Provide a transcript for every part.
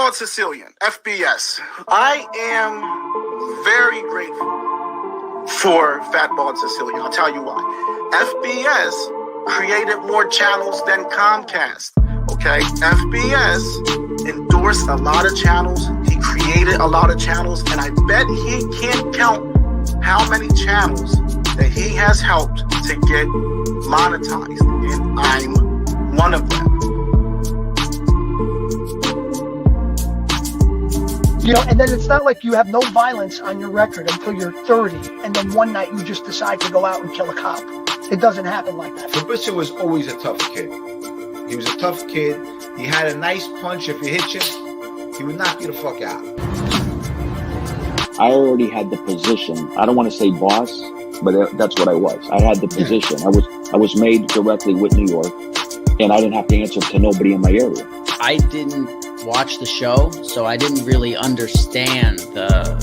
Bald-Sicilian, FBS. I am very grateful for Fat Bald-Sicilian. I'll tell you why. FBS created more channels than Comcast. Okay, FBS endorsed a lot of channels. He created a lot of channels, and I bet he can't count how many channels that he has helped to get monetized, and I'm one of them. You know, and then it's not like you have no violence on your record until you're 30, and then one night you just decide to go out and kill a cop. It doesn't happen like that. Fabricio was always a tough kid. He was a tough kid. He had a nice punch. If you hit you, he would knock you the fuck out. I already had the position. I don't want to say boss, but that's what I was. I had the position. I was made directly with New York, and I didn't have to answer to nobody in my area. I didn't watch the show, so I didn't really understand the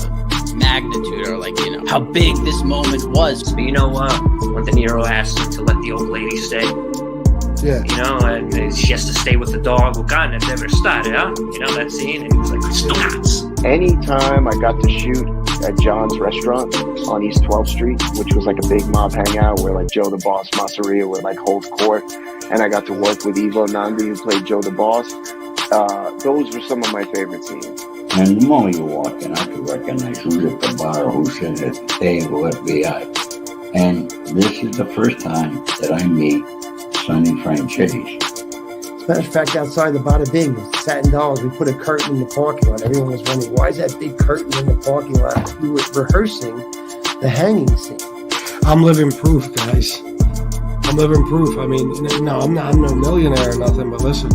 magnitude or, like, you know, how big this moment was. But you know what? When De Niro asked him to let the old lady stay, you know, and she has to stay with the dog. Well, God, that never started, huh? You know, that scene, and he was like, it's nuts. Anytime I got to shoot at John's restaurant on East 12th Street, which was like a big mob hangout where like Joe the Boss Masseria would like hold court, and I got to work with Ivo Nandi, who played Joe the Boss. Those were some of my favorite scenes. And the moment you walk in, I could recognize who's at the bar, who's sitting at the table at VI. And this is the first time that I meet Sonny Franchitti. As a matter of fact, outside the Bada Bing, Satin Dolls, we put a curtain in the parking lot. Everyone was wondering, why is that big curtain in the parking lot? We were rehearsing the hanging scene. I'm living proof, guys. I'm living proof. I mean, no, I'm no millionaire or nothing, but listen,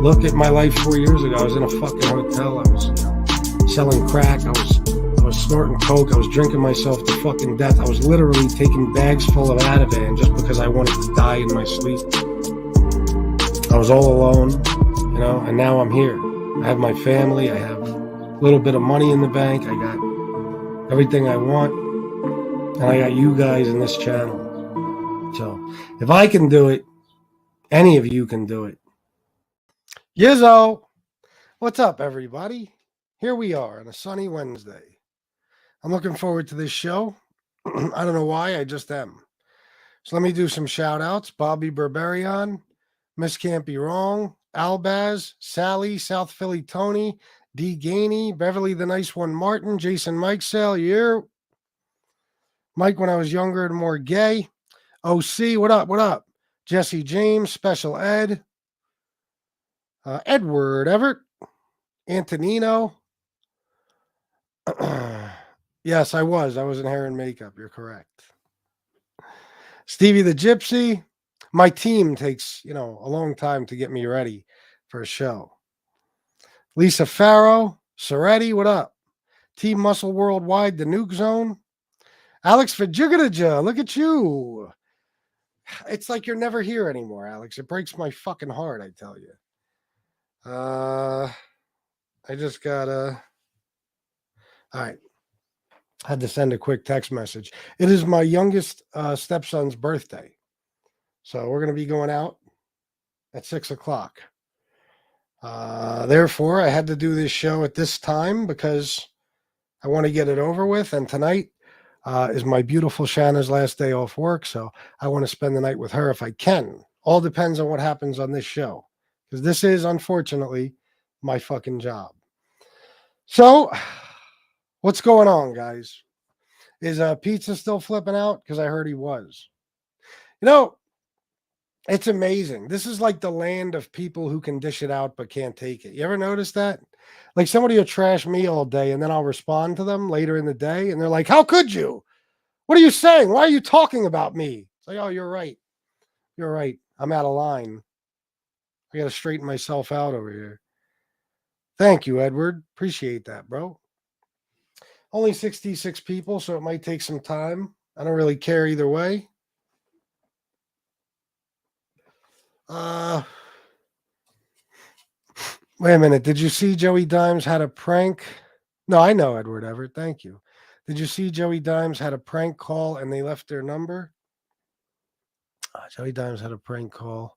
look at my life 4 years ago. I was in a fucking hotel. I was, you know, selling crack. I was snorting coke. I was drinking myself to fucking death. I was literally taking bags full of Ativan just because I wanted to die in my sleep. I was all alone, you know, and now I'm here. I have my family. I have a little bit of money in the bank. I got everything I want. And I got you guys in this channel. So if I can do it, any of you can do it. Yizzo, what's up, everybody? Here we are on a sunny Wednesday. I'm looking forward to this show. I don't know why, I just am. So let me do some shout outs. Bobby Berberian, Miss Can't Be Wrong, Albaz, Sally, South Philly Tony, D. Gainey, Beverly the Nice One Martin, Jason Mike Sale, you. Mike when I was younger and more gay. OC, what up, what up? Jesse James, Special Ed. Edward Everett, Antonino. Yes, I was in hair and makeup. You're correct. Stevie the Gypsy. My team takes, you know, a long time to get me ready for a show. Lisa Farrow, Soretti, what up? Team Muscle Worldwide, the Nuke Zone. Alex Fajigadaja, look at you. It's like you're never here anymore, Alex. It breaks my fucking heart, I tell you. I just got all right. Had to send a quick text message. It is my youngest stepson's birthday. So we're going to be going out at 6 o'clock. Therefore, I had to do this show at this time because I want to get it over with. And tonight is my beautiful Shanna's last day off work. So I want to spend the night with her if I can. All depends on what happens on this show. Because this is, unfortunately, my fucking job. So, what's going on, guys? Is Pizza still flipping out? Because I heard he was. You know, it's amazing. This is like the land of people who can dish it out but can't take it. You ever notice that? Like somebody will trash me all day and then I'll respond to them later in the day and they're like, how could you? What are you saying? Why are you talking about me? It's like, oh, you're right. You're right. I'm out of line. I got to straighten myself out over here. Thank you, Edward. Appreciate that, bro. Only 66 people, so it might take some time. I don't really care either way. Wait a minute. Did you see Joey Dimes had a prank? No, I know Edward Everett. Thank you. Did you see Joey Dimes had a prank call and they left their number? Joey Dimes had a prank call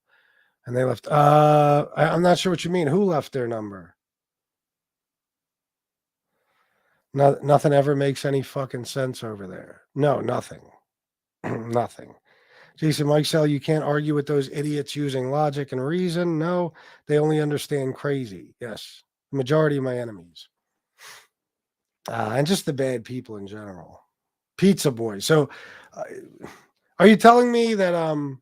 and they left. I'm not sure what you mean. Who left their number? Nothing ever makes any fucking sense over there. No, nothing. Nothing. Jason Mikesell, you can't argue with those idiots using logic and reason. No, they only understand crazy. Yes. The majority of my enemies. And just the bad people in general. Pizza Boy. So are you telling me that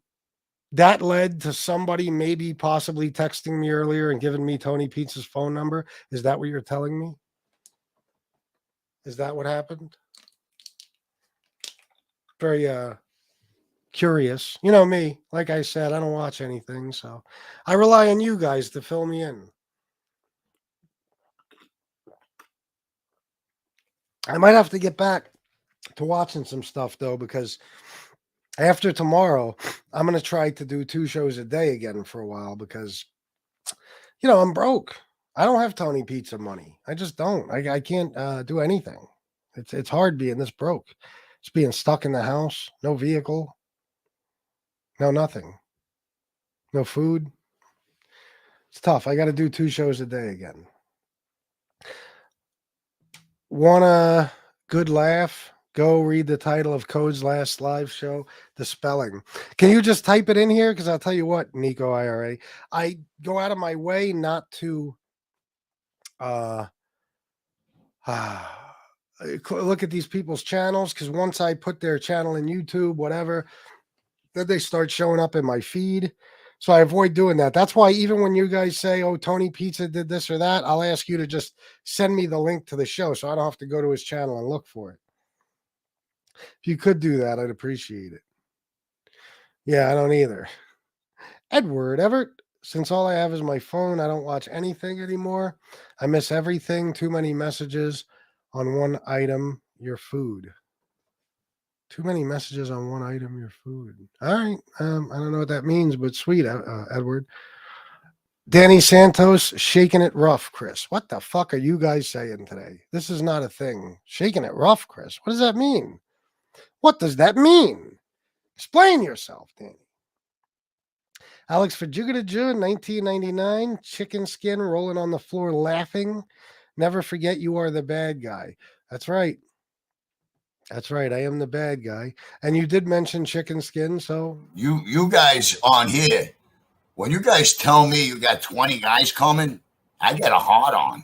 that led to somebody maybe possibly texting me earlier and giving me Tony Pizza's phone number? Is that what you're telling me? Is that what happened? Very curious. You know me, like I said, I don't watch anything, so I rely on you guys to fill me in. I might have to get back to watching some stuff though, because after tomorrow, I'm going to try to do 2 shows a day again for a while because, you know, I'm broke. I don't have Tony Pizza money. I just don't. I can't do anything. It's hard being this broke. It's being stuck in the house, no vehicle, no nothing, no food. It's tough. I got to do 2 shows a day again. Want a good laugh? Go read the title of Code's last live show, The Spelling. Can you just type it in here? Because I'll tell you what, Nico IRA, I go out of my way not to look at these people's channels, because once I put their channel in YouTube, whatever, then they start showing up in my feed. So I avoid doing that. That's why even when you guys say, oh, Tony Pizza did this or that, I'll ask you to just send me the link to the show so I don't have to go to his channel and look for it. If you could do that, I'd appreciate it. Yeah, I don't either. Edward Everett, since all I have is my phone, I don't watch anything anymore. I miss everything. Too many messages on one item, your food. Too many messages on one item, your food. All right. I don't know what that means, but sweet, Edward. Danny Santos, shaking it rough, Chris. What the fuck are you guys saying today? This is not a thing. Shaking it rough, Chris. What does that mean? What does that mean? Explain yourself, Danny. Alex Fajugada, 1999, chicken skin rolling on the floor laughing. Never forget you are the bad guy. That's right. That's right. I am the bad guy. And you did mention chicken skin, so. You guys on here, when you guys tell me you got 20 guys coming, I get a hard on.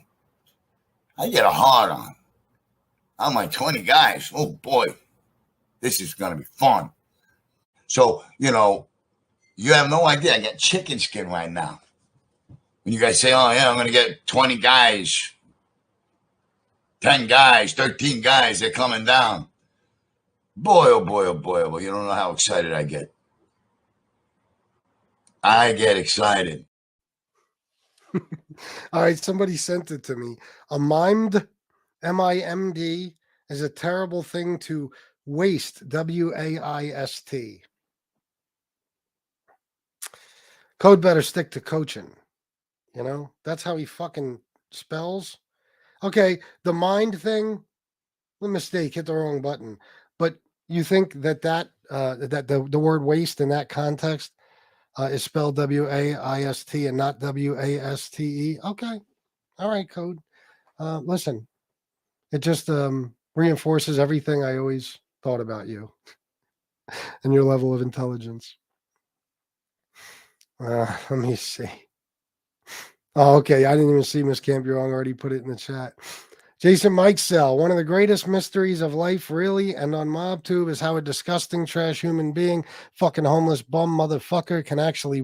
I'm like, 20 guys. Oh, boy. This is going to be fun. So, you know, you have no idea. I got chicken skin right now. When you guys say, oh, yeah, I'm going to get 20 guys, 10 guys, 13 guys, they're coming down. Boy, oh, boy, oh, boy, oh, boy. You don't know how excited I get. I get excited. All right, somebody sent it to me. A mimed, M-I-M-D, is a terrible thing to waste, W-A-I-S-T. Code better stick to coaching. You know, that's how he fucking spells. Okay, the mind thing, the mistake, hit the wrong button. But you think that the word waste in that context is spelled W-A-I-S-T and not W-A-S-T-E? Okay. All right, Code. Listen, it just reinforces everything I always thought about you and your level of intelligence. Let me see. Oh, okay. I didn't even see Miss Campion already put it in the chat. Jason Mikesell, one of the greatest mysteries of life, really, and on MobTube is how a disgusting trash human being, fucking homeless bum motherfucker, can actually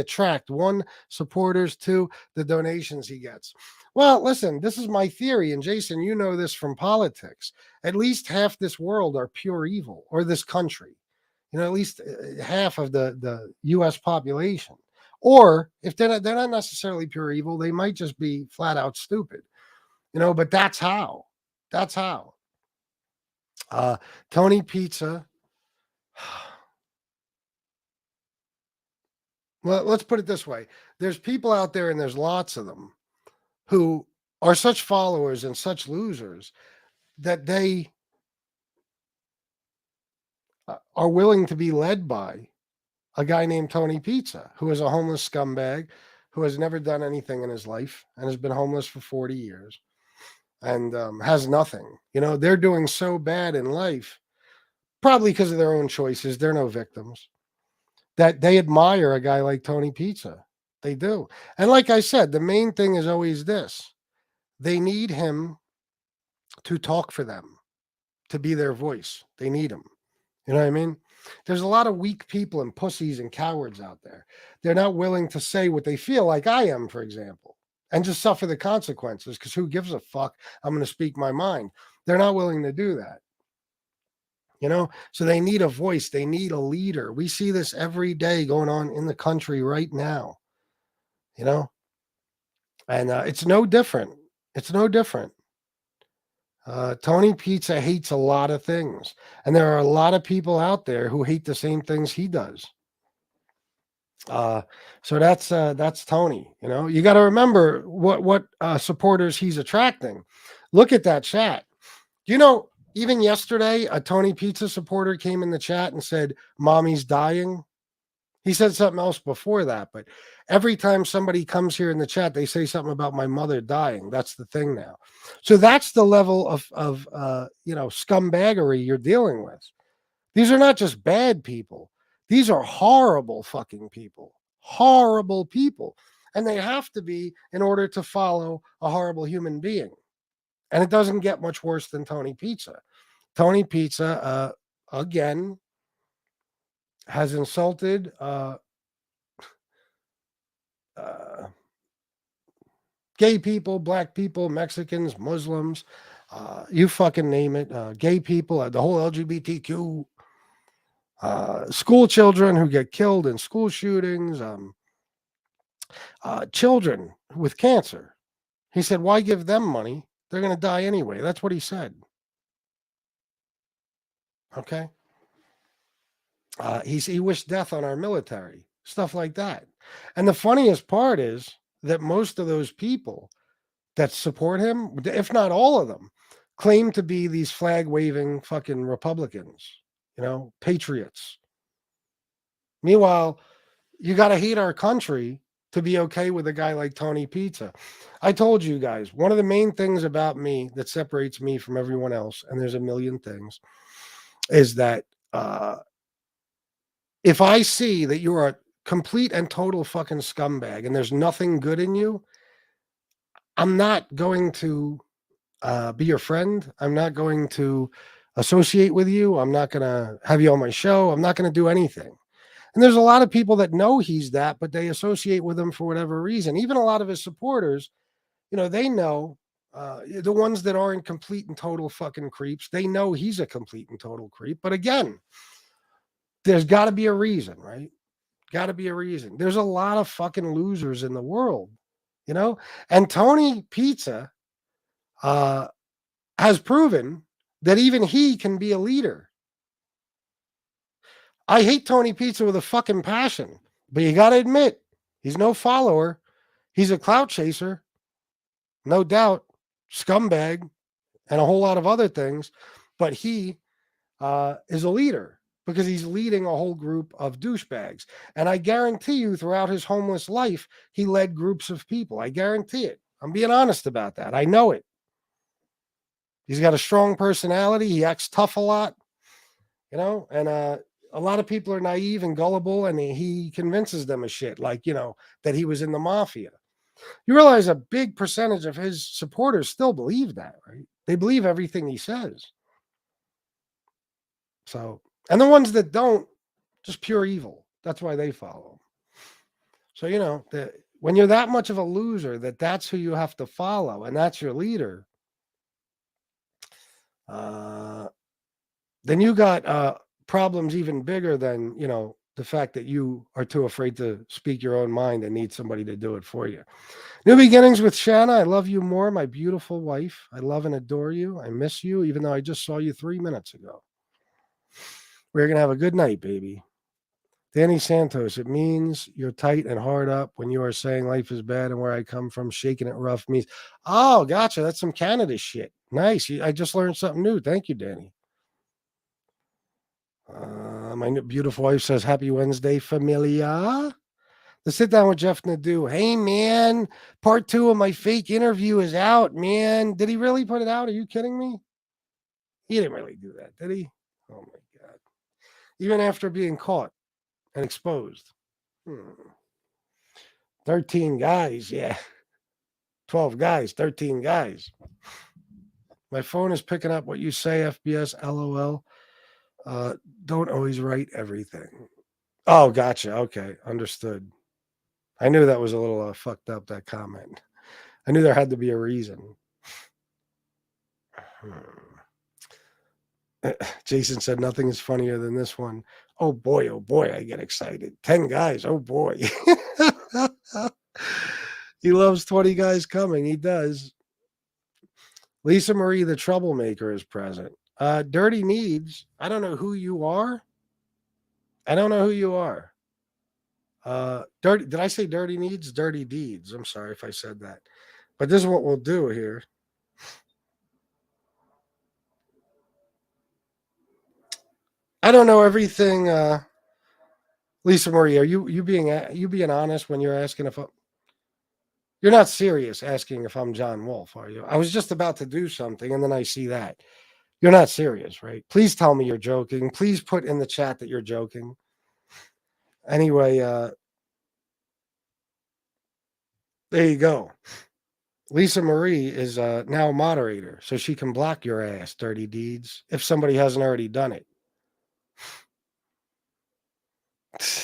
attract one supporters to the donations he gets. Well, listen, this is my theory, and Jason, you know this from politics. At least half this world are pure evil, or this country. You know, at least half of the U.S. population. Or if they're not necessarily pure evil, they might just be flat out stupid. You know, but that's how. That's how. Tony Pizza. Well, let's put it this way. There's people out there, and there's lots of them, who are such followers and such losers that they are willing to be led by a guy named Tony Pizza, who is a homeless scumbag, who has never done anything in his life and has been homeless for 40 years and has nothing. You know, they're doing so bad in life, probably because of their own choices. They're no victims. That they admire a guy like Tony Pizza. They do. And like I said, the main thing is always this. They need him to talk for them, to be their voice. They need him. You know what I mean? There's a lot of weak people and pussies and cowards out there. They're not willing to say what they feel, like I am, for example, and just suffer the consequences, because who gives a fuck? I'm going to speak my mind. They're not willing to do that. You know, so they need a voice. They need a leader. We see this every day going on in the country right now, you know, and it's no different. It's no different. Tony Pizza hates a lot of things, and there are a lot of people out there who hate the same things he does. So that's Tony. You know, you got to remember what supporters he's attracting. Look at that chat. You know, even yesterday, a Tony Pizza supporter came in the chat and said, "Mommy's dying." He said something else before that, but every time somebody comes here in the chat, they say something about my mother dying. That's the thing now. So that's the level of scumbaggery you're dealing with. These are not just bad people. These are horrible fucking people. Horrible people. And they have to be in order to follow a horrible human being. And it doesn't get much worse than Tony Pizza. Tony Pizza, again, has insulted gay people, black people, Mexicans, Muslims, you fucking name it, gay people, the whole LGBTQ, school children who get killed in school shootings, children with cancer. He said, why give them money? They're going to die anyway. That's what he said. Okay. He wished death on our military, stuff like that. And the funniest part is that most of those people that support him, if not all of them, claim to be these flag-waving fucking Republicans, you know, patriots. Meanwhile, you got to hate our country to be okay with a guy like Tony Pizza. I told you guys, one of the main things about me that separates me from everyone else, and there's a million things, is that if I see that you're a complete and total fucking scumbag and there's nothing good in you, I'm not going to be your friend. I'm not going to associate with you. I'm not going to have you on my show. I'm not going to do anything. And there's a lot of people that know he's that, but they associate with him for whatever reason. Even a lot of his supporters, you know, they know, the ones that aren't complete and total fucking creeps, they know he's a complete and total creep. But again, there's got to be a reason, right? Got to be a reason. There's a lot of fucking losers in the world, you know? And Tony Pizza has proven that even he can be a leader. I hate Tony Pizza with a fucking passion, but you got to admit, he's no follower. He's a clout chaser, no doubt, scumbag, and a whole lot of other things. But he is a leader because he's leading a whole group of douchebags. And I guarantee you, throughout his homeless life, he led groups of people. I guarantee it. I'm being honest about that. I know it. He's got a strong personality. He acts tough a lot, you know, and a lot of people are naive and gullible, and he convinces them of shit, like, you know, that he was in the mafia. You realize a big percentage of his supporters still believe that, right? They believe everything he says. So, and the ones that don't, just pure evil. That's why they follow him. So, you know, when you're that much of a loser, that's who you have to follow, and that's your leader, then you got problems even bigger than, you know, the fact that you are too afraid to speak your own mind and need somebody to do it for you. New beginnings with Shanna. I love you more, my beautiful wife. I love and adore you. I miss you, even though I just saw you 3 minutes ago. We're going to have a good night, baby. Danny Santos, it means you're tight and hard up when you are saying life is bad and where I come from, shaking it rough means, oh, gotcha. That's some Canada shit. Nice. I just learned something new. Thank you, Danny. My beautiful wife says, happy Wednesday, familia. The sit down with Jeff Nadeau. Hey, man, part 2 of my fake interview is out, man. Did he really put it out? Are you kidding me? He didn't really do that, did he? Oh, my God. Even after being caught and exposed. 13 guys, yeah. 12 guys, 13 guys. My phone is picking up what you say, FBS, LOL. Don't always write everything. Oh, gotcha. Okay, understood. I knew that was a little fucked up, that comment. I knew there had to be a reason. Jason said nothing is funnier than this one. Oh boy, I get excited. 10 guys, oh boy. He loves 20 guys coming. He does. Lisa Marie, the troublemaker, is present. Dirty Needs. I don't know who you are. Did I say Dirty Needs? Dirty Deeds. I'm sorry if I said that. But this is what we'll do here. I don't know everything. Lisa Marie, are you being honest when you're asking if you're not serious asking if I'm John Wolf, are you? I was just about to do something and then I see that. You're not serious, right? Please tell me you're joking. Please put in the chat that you're joking. Anyway, there you go. Lisa Marie is now a moderator, so she can block your ass, Dirty Deeds, if somebody hasn't already done it.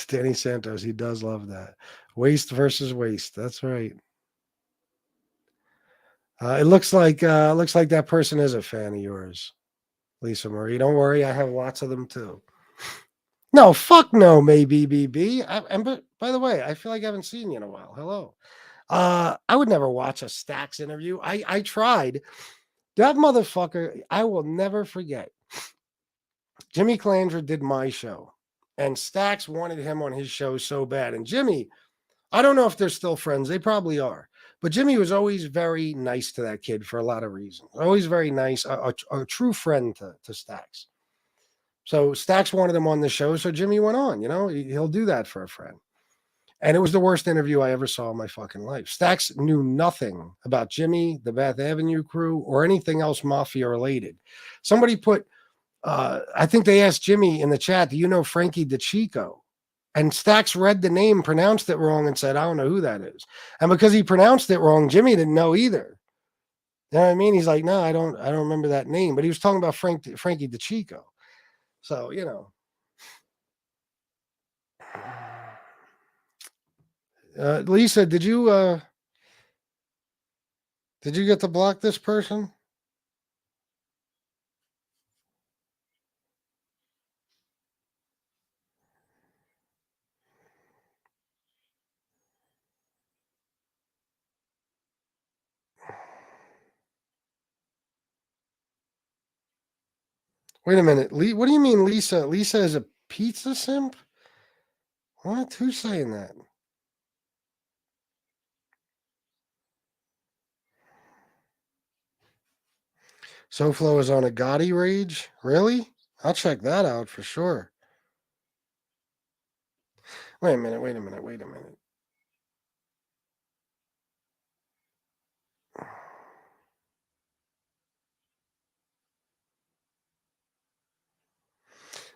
Danny Santos, he does love that. Waste versus waste. That's right. It looks like that person is a fan of yours, Lisa Marie. Don't worry, I have lots of them too. No, fuck no, maybe BB. But by the way, I feel like I haven't seen you in a while. Hello. I would never watch a Stax interview. I tried. That motherfucker, I will never forget. Jimmy Calandra did my show, and Stax wanted him on his show so bad. And Jimmy, I don't know if they're still friends. They probably are. But Jimmy was always very nice to that kid for a lot of reasons. Always very nice, a true friend to Stax. So Stax wanted him on the show, so Jimmy went on. You know, he'll do that for a friend. And it was the worst interview I ever saw in my fucking life. Stax knew nothing about Jimmy, the Bath Avenue crew, or anything else mafia related. Somebody put, I think they asked Jimmy in the chat, do you know Frankie DeChico? And Stax read the name, pronounced it wrong, and said, I don't know who that is. And because he pronounced it wrong, Jimmy didn't know either. You know what I mean? He's like, no, I don't remember that name. But he was talking about Frankie DeChico. So, you know. Lisa, did you get to block this person? Wait a minute. What do you mean, Lisa? Lisa is a pizza simp? What? Who's saying that? SoFlo is on a Gotti rage? Really? I'll check that out for sure. Wait a minute.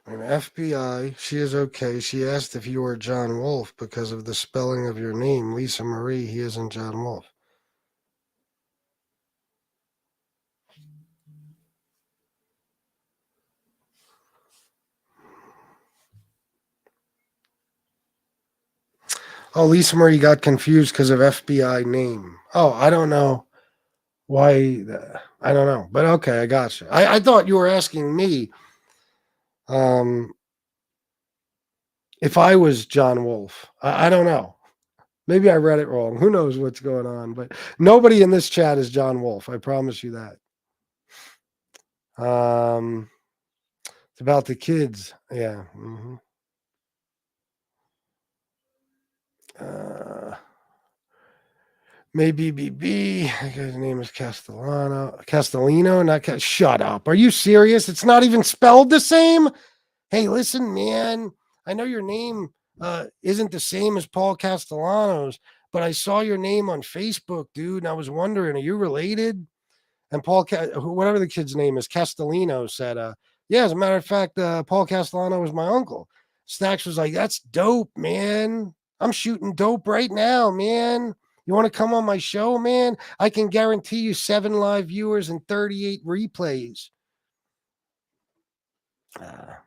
FBI, she is okay. She asked if you were John Wolf because of the spelling of your name. Lisa Marie, he isn't John Wolf. Oh, Lisa Marie got confused because of FBI name. Oh, I don't know why. I don't know. But okay, I got you. I thought you were asking me if I was John Wolf. I don't know. Maybe I read it wrong. Who knows what's going on? But nobody in this chat is John Wolf. I promise you that. It's about the kids. Yeah. Mm-hmm. Maybe BB. His name is Castellino, not shut up. Are you serious? It's not even spelled the same. Hey, listen, man. I know your name isn't the same as Paul Castellano's, but I saw your name on Facebook, dude, and I was wondering, are you related? And whatever the kid's name is, Castellino, said, yeah, as a matter of fact, Paul Castellano was my uncle. Stacks was like, that's dope, man. I'm shooting dope right now, man. You want to come on my show, man? I can guarantee you 7 live viewers and 38 replays. Yeah,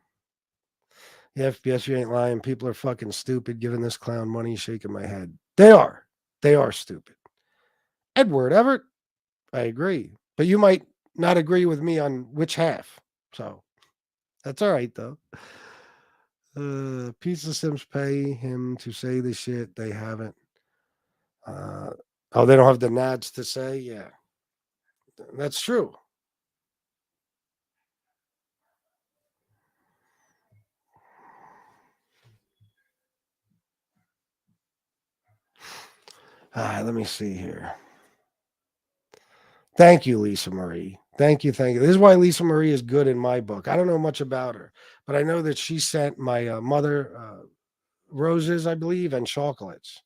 FBS, you ain't lying. People are fucking stupid giving this clown money, shaking my head. They are. They are stupid. Edward Everett, I agree. But you might not agree with me on which half. So that's all right, though. Pizza Sims pay him to say the shit. They haven't. They don't have the nads to say? Yeah. That's true. Let me see here. Thank you, Lisa Marie. Thank you. This is why Lisa Marie is good in my book. I don't know much about her, but I know that she sent my mother roses, I believe, and chocolates.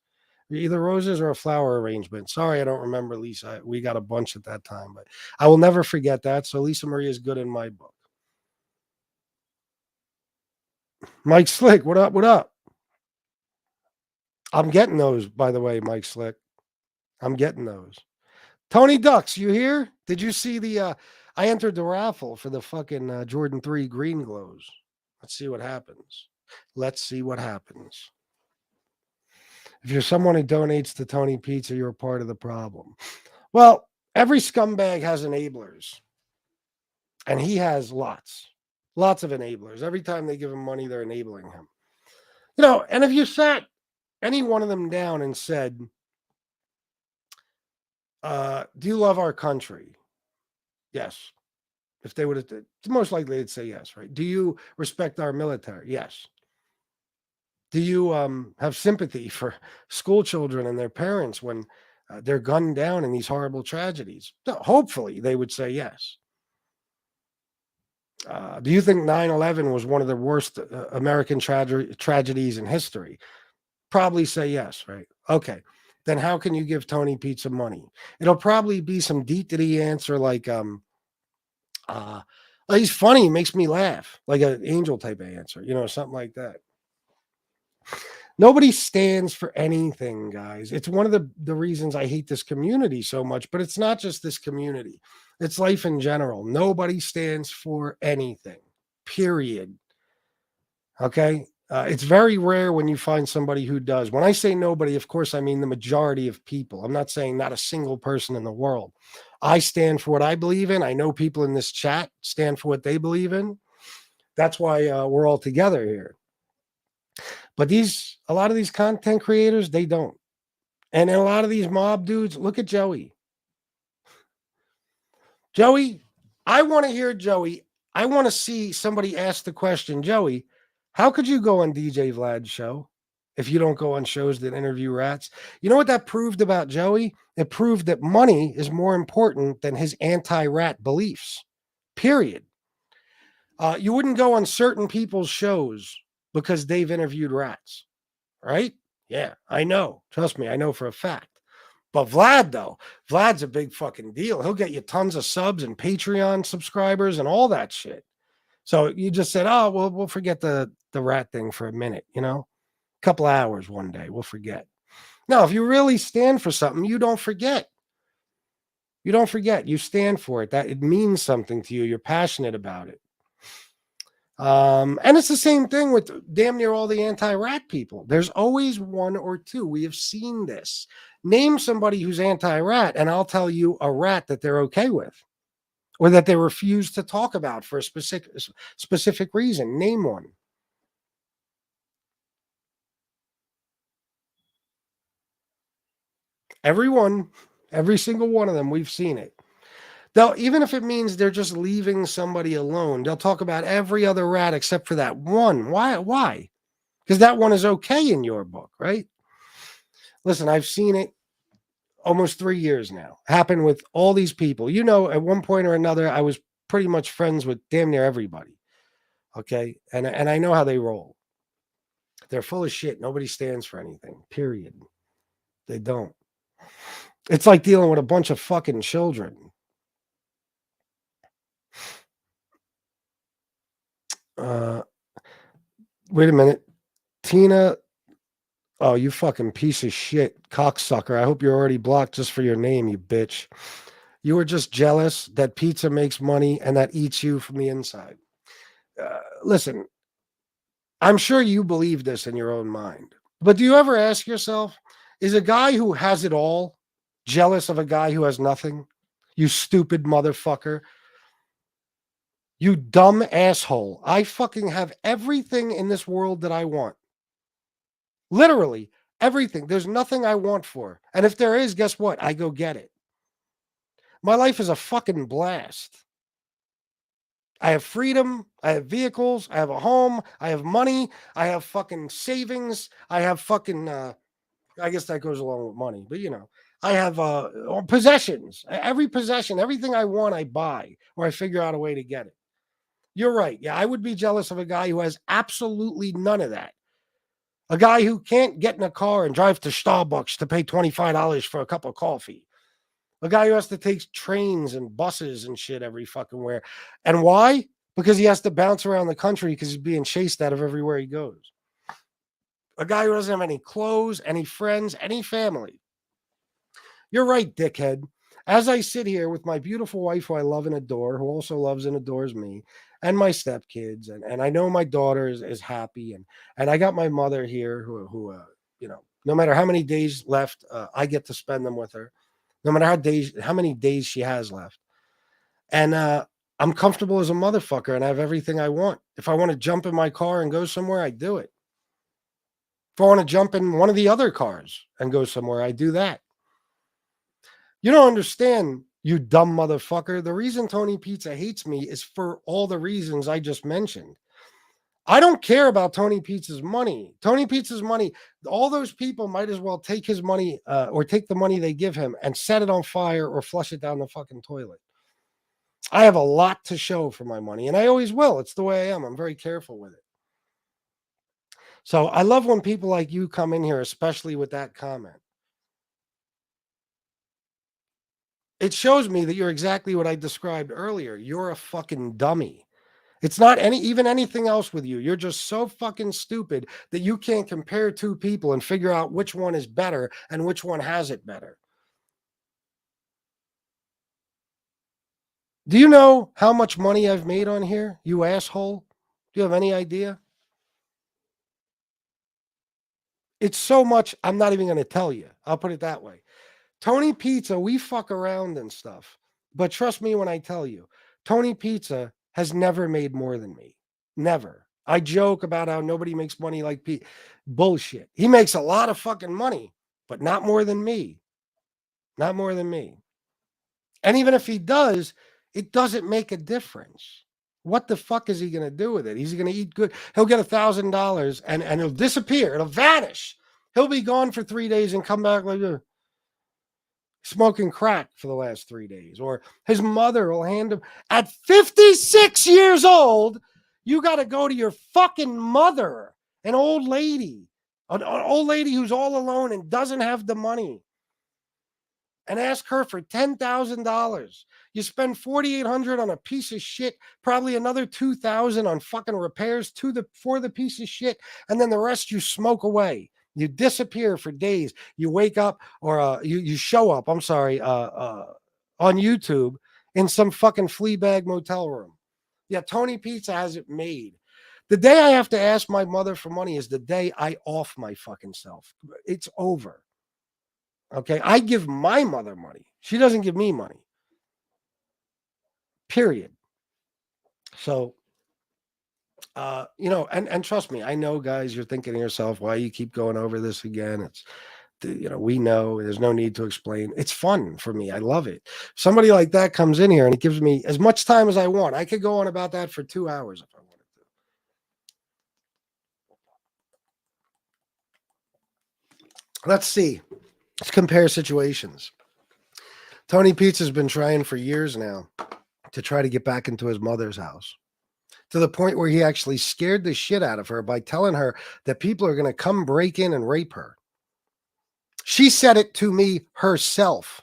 Either roses or a flower arrangement. Sorry, I don't remember, Lisa. We got a bunch at that time, but I will never forget that. So Lisa Marie is good in my book. Mike Slick, what up? What up? I'm getting those, by the way, Mike Slick. I'm getting those. Tony Ducks, you here? Did you see the I entered the raffle for the fucking Jordan 3 green glows. Let's see what happens. Let's see what happens. If you're someone who donates to Tony Pizza, you're a part of the problem. Well, every scumbag has enablers. And he has lots of enablers. Every time they give him money, they're enabling him. You know, and if you sat any one of them down and said, do you love our country? Yes. If they would have, most likely they'd say yes, right? Do you respect our military? Yes. Do you have sympathy for school children and their parents when they're gunned down in these horrible tragedies? No, hopefully they would say yes. Do you think 9/11 was one of the worst American tragedies in history? Probably say yes, right? Okay. Then how can you give Tony Pizza money? It'll probably be some deep-ditty answer like, he's funny, he makes me laugh, like an angel type of answer, you know, something like that. Nobody stands for anything, guys. It's one of the reasons I hate this community so much, but it's not just this community. It's life in general. Nobody stands for anything, period. Okay? It's very rare when you find somebody who does. When I say nobody, of course, I mean the majority of people. I'm not saying not a single person in the world. I stand for what I believe in. I know people in this chat stand for what they believe in. That's why we're all together here. But a lot of these content creators, they don't. And a lot of these mob dudes, look at Joey. Joey, I want to hear Joey. I want to see somebody ask the question, Joey, how could you go on DJ Vlad's show if you don't go on shows that interview rats? You know what that proved about Joey? It proved that money is more important than his anti-rat beliefs, period. You wouldn't go on certain people's shows because they've interviewed rats, right? Yeah, I know. Trust me, I know for a fact. But Vlad, though, Vlad's a big fucking deal. He'll get you tons of subs and Patreon subscribers and all that shit. So you just said, oh, well, we'll forget the rat thing for a minute, you know? A couple hours one day, we'll forget. No, if you really stand for something, you don't forget. You don't forget. You stand for it. That it means something to you. You're passionate about it. And it's the same thing with damn near all the anti-rat people. There's always one or two. We have seen this. Name somebody who's anti-rat, and I'll tell you a rat that they're okay with, or that they refuse to talk about for a specific reason. Name one. Everyone, every single one of them, we've seen it. They'll, even if it means they're just leaving somebody alone, they'll talk about every other rat except for that one. Why? Because that one is okay in your book, right? Listen, I've seen it almost 3 years now happen with all these people. You know, at one point or another, I was pretty much friends with damn near everybody. Okay. And I know how they roll. They're full of shit. Nobody stands for anything, period. They don't. It's like dealing with a bunch of fucking children. Wait a minute. Tina, oh, you fucking piece of shit, cocksucker. I hope you're already blocked just for your name, you bitch. You were just jealous that pizza makes money and that eats you from the inside. Listen, I'm sure you believe this in your own mind. But do you ever ask yourself, is a guy who has it all jealous of a guy who has nothing? You stupid motherfucker. You dumb asshole. I fucking have everything in this world that I want. Literally everything. There's nothing I want for. And if there is, guess what? I go get it. My life is a fucking blast. I have freedom. I have vehicles. I have a home. I have money. I have fucking savings. I have fucking, I guess that goes along with money, but you know, I have possessions. Every possession, everything I want, I buy, or I figure out a way to get it. You're right. Yeah, I would be jealous of a guy who has absolutely none of that. A guy who can't get in a car and drive to Starbucks to pay $25 for a cup of coffee. A guy who has to take trains and buses and shit every fucking where. And why? Because he has to bounce around the country because he's being chased out of everywhere he goes. A guy who doesn't have any clothes, any friends, any family. You're right, dickhead. As I sit here with my beautiful wife who I love and adore, who also loves and adores me, and my stepkids, and I know my daughter is happy, and I got my mother here who you know, no matter how many days left, I get to spend them with her, no matter how many days she has left. And I'm comfortable as a motherfucker, and I have everything I want. If I want to jump in my car and go somewhere, I do it. If I want to jump in one of the other cars and go somewhere, I do that. You don't understand, you dumb motherfucker. The reason Tony Pizza hates me is for all the reasons I just mentioned. I don't care about Tony Pizza's money. Tony Pizza's money, all those people might as well take his money or take the money they give him and set it on fire or flush it down the fucking toilet. I have a lot to show for my money, and I always will. It's the way I am. I'm very careful with it. So I love when people like you come in here, especially with that comment. It shows me that you're exactly what I described earlier. You're a fucking dummy. It's not even anything else with you. You're just so fucking stupid that you can't compare two people and figure out which one is better and which one has it better. Do you know how much money I've made on here, you asshole? Do you have any idea? It's so much, I'm not even going to tell you. I'll put it that way. Tony Pizza, we fuck around and stuff. But trust me when I tell you, Tony Pizza has never made more than me. Never. I joke about how nobody makes money like Pete. Bullshit. He makes a lot of fucking money, but not more than me. Not more than me. And even if he does, it doesn't make a difference. What the fuck is he going to do with it? He's going to eat good. He'll get $1,000 and it'll disappear. It'll vanish. He'll be gone for 3 days and come back like smoking crack for the last 3 days. Or his mother will hand him at 56 years old. You got to go to your fucking mother, an old lady who's all alone and doesn't have the money, and ask her for $10,000. You spend $4,800 on a piece of shit, probably another $2,000 on fucking repairs for the piece of shit, and then the rest you smoke away. You disappear for days. You wake up or you show up, on YouTube in some fucking flea bag motel room. Yeah, Tony Pizza has it made. The day I have to ask my mother for money is the day I off my fucking self. It's over. Okay, I give my mother money. She doesn't give me money. Period. So, you know, and trust me, I know, guys, you're thinking to yourself, why you keep going over this again? It's, you know, we know there's no need to explain. It's fun for me. I love it. Somebody like that comes in here and it gives me as much time as I want. I could go on about that for 2 hours if I wanted to. Let's see. Let's compare situations. Tony Pizza's been trying for years now to try to get back into his mother's house. to the point where he actually scared the shit out of her by telling her that people are going to come break in and rape her. She said it to me herself,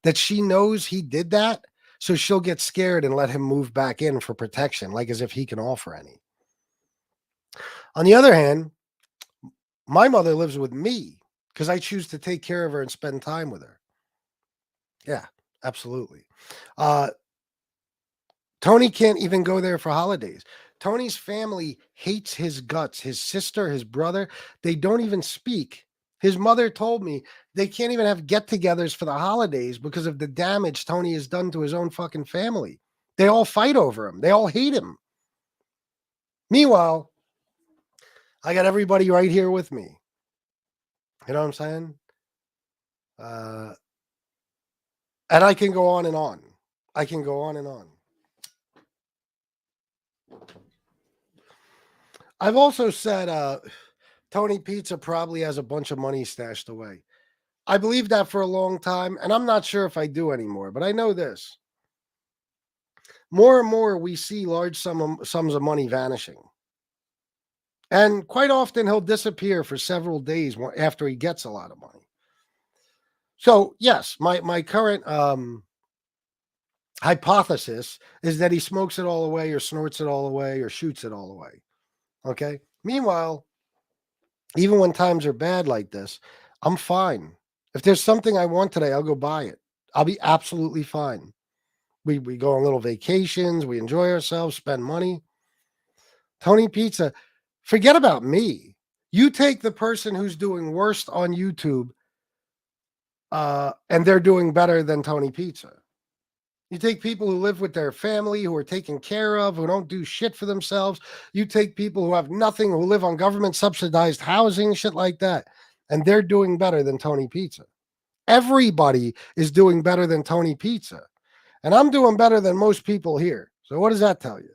that she knows he did that, so she'll get scared and let him move back in for protection, like as if he can offer any. On the other hand, my mother lives with me because I choose to take care of her and spend time with her. Yeah, absolutely. Tony can't even go there for holidays. Tony's family hates his guts. His sister, his brother, they don't even speak. His mother told me they can't even have get-togethers for the holidays because of the damage Tony has done to his own fucking family. They all fight over him. They all hate him. Meanwhile, I got everybody right here with me. You know what I'm saying? And I can go on and on. I can go on and on. I've also said Tony Pizza probably has a bunch of money stashed away. I believed that for a long time, and I'm not sure if I do anymore, but I know this. More and more we see large sums of money vanishing. And quite often he'll disappear for several days after he gets a lot of money. So, yes, my current hypothesis is that he smokes it all away or snorts it all away or shoots it all away. Okay? Meanwhile, even when times are bad like this, I'm fine. If there's something I want today, I'll go buy it. I'll be absolutely fine. We go on little vacations. We enjoy ourselves, spend money. Tony Pizza, forget about me. You take the person who's doing worst on YouTube, and they're doing better than Tony Pizza. You take people who live with their family, who are taken care of, who don't do shit for themselves. You take people who have nothing, who live on government subsidized housing, shit like that. And they're doing better than Tony Pizza. Everybody is doing better than Tony Pizza. And I'm doing better than most people here. So what does that tell you?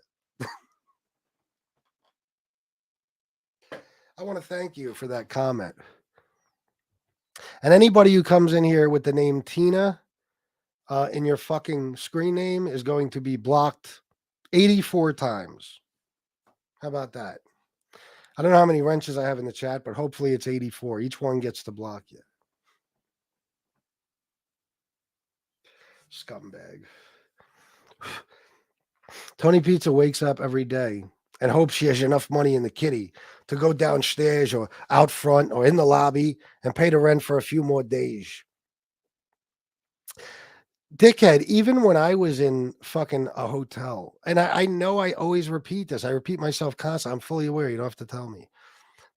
I want to thank you for that comment. And anybody who comes in here with the name Tina in your fucking screen name is going to be blocked 84 times. How about that? I don't know how many wrenches I have in the chat, but hopefully it's 84. Each one gets to block you. Scumbag. Tony Pizza wakes up every day and hopes she has enough money in the kitty to go downstairs or out front or in the lobby and pay the rent for a few more days. Dickhead, even when I was in fucking a hotel, and I know I always repeat this. I repeat myself constantly. I'm fully aware. You don't have to tell me.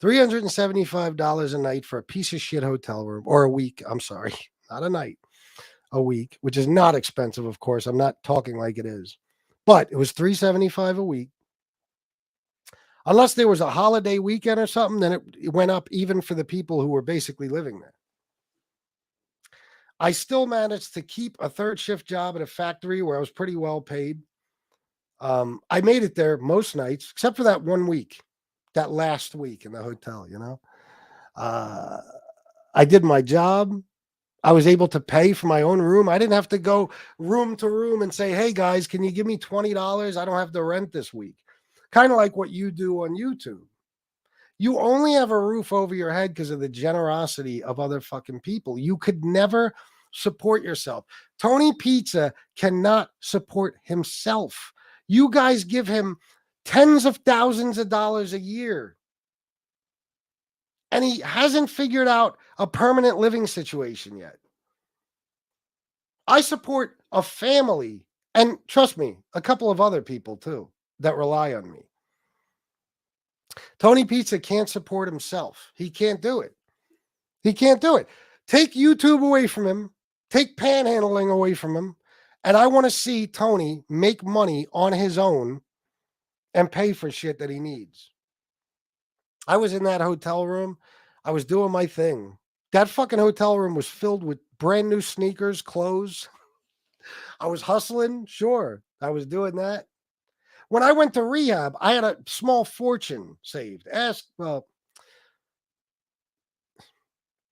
$375 a night for a piece of shit hotel room, or a week. I'm sorry, not a night, a week, which is not expensive, of course. I'm not talking like it is, but it was $375 a week. Unless there was a holiday weekend or something, then it went up even for the people who were basically living there. I still managed to keep a third shift job at a factory where I was pretty well paid. I made it there most nights, except for that 1 week, that last week in the hotel, you know. I did my job. I was able to pay for my own room. I didn't have to go room to room and say, hey, guys, can you give me $20? I don't have the rent this week. Kind of like what you do on YouTube. You only have a roof over your head because of the generosity of other fucking people. You could never support yourself. Tony Pizza cannot support himself. You guys give him tens of thousands of dollars a year. And he hasn't figured out a permanent living situation yet. I support a family, and trust me, a couple of other people too that rely on me. Tony Pizza can't support himself. He can't do it. He can't do it. Take YouTube away from him. Take panhandling away from him. And I want to see Tony make money on his own and pay for shit that he needs. I was in that hotel room. I was doing my thing. That fucking hotel room was filled with brand new sneakers, clothes. I was hustling. Sure, I was doing that. When I went to rehab, I had a small fortune saved.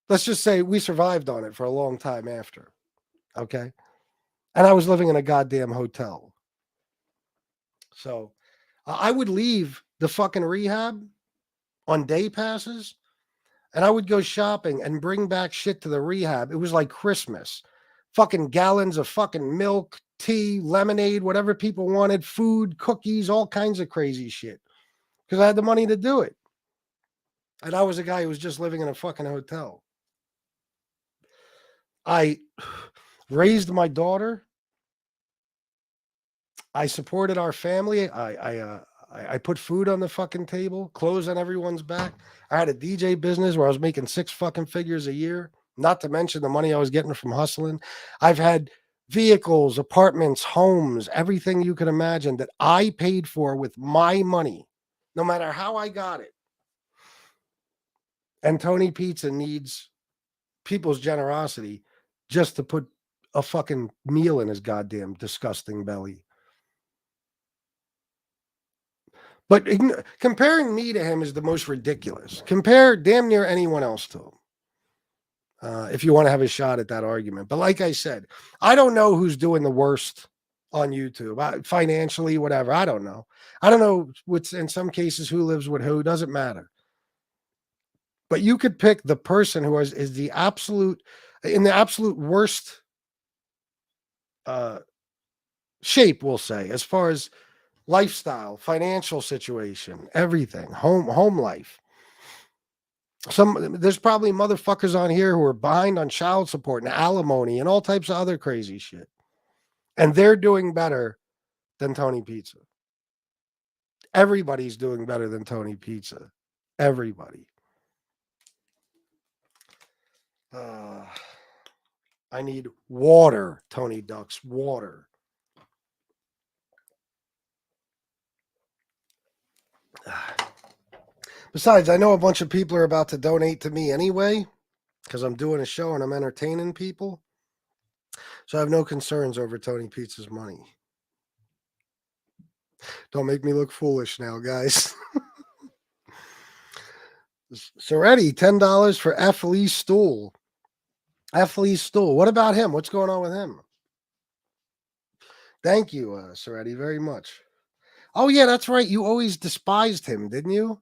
Let's just say we survived on it for a long time after. Okay. And I was living in a goddamn hotel. So I would leave the fucking rehab on day passes, and I would go shopping and bring back shit to the rehab. It was like Christmas. Fucking gallons of fucking milk, tea, lemonade, whatever people wanted, food, cookies, all kinds of crazy shit. Because I had the money to do it. And I was a guy who was just living in a fucking hotel. I raised my daughter. I supported our family. I put food on the fucking table, clothes on everyone's back. I had a DJ business where I was making 6 fucking figures a year, not to mention the money I was getting from hustling. I've had vehicles, apartments, homes, everything you can imagine that I paid for with my money, no matter how I got it. And Tony Pizza needs people's generosity just to put a fucking meal in his goddamn disgusting belly. But comparing me to him is the most ridiculous. Compare damn near anyone else to him. If you want to have a shot at that argument. But like I said, I don't know who's doing the worst on YouTube. Financially, whatever. I don't know. I don't know what's in some cases who lives with who. Doesn't matter. But you could pick the person who is the absolute worst shape, we'll say, as far as lifestyle, financial situation, everything, home life. There's probably motherfuckers on here who are behind on child support and alimony and all types of other crazy shit. And they're doing better than Tony Pizza. Everybody's doing better than Tony Pizza. Everybody. I need water, Tony Ducks, water. Besides, I know a bunch of people are about to donate to me anyway, because I'm doing a show and I'm entertaining people. So I have no concerns over Tony Pizza's money. Don't make me look foolish now, guys. Soretti, $10 for F. Lee Stool. F. Lee Stool. What about him? What's going on with him? Thank you, Soretti, very much. Oh, yeah, that's right. You always despised him, didn't you?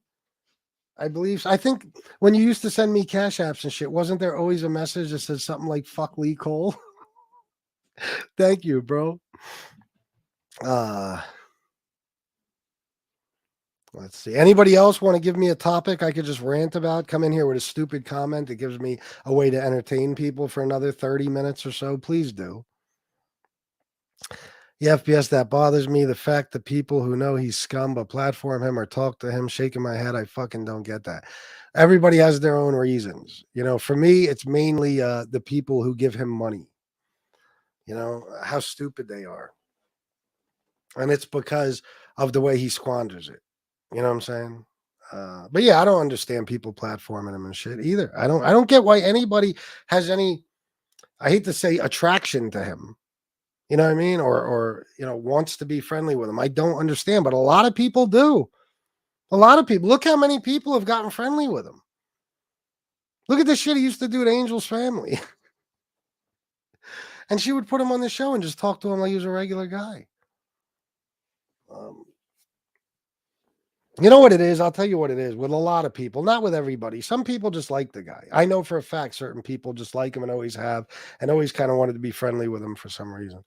I believe so. I think when you used to send me cash apps and shit, wasn't there always a message that said something like "fuck Lee Cole"? Thank you, bro. Let's see. Anybody else want to give me a topic I could just rant about? Come in here with a stupid comment that gives me a way to entertain people for another 30 minutes or so. Please do. Yeah, FPS, that bothers me. The fact that people who know he's scum but platform him or talk to him, shaking my head. I fucking don't get that. Everybody has their own reasons. You know, for me, it's mainly the people who give him money. You know, how stupid they are. And it's because of the way he squanders it. You know what I'm saying? But yeah, I don't understand people platforming him and shit either. I don't get why anybody has any, I hate to say, attraction to him. You know what I mean? Or you know, wants to be friendly with him. I don't understand, but a lot of people do. A lot of people. Look how many people have gotten friendly with him. Look at the shit he used to do to Angel's family. And she would put him on the show and just talk to him like he was a regular guy. You know what it is? I'll tell you what it is with a lot of people, not with everybody. Some people just like the guy. I know for a fact certain people just like him and always have, and always kind of wanted to be friendly with him for some reason.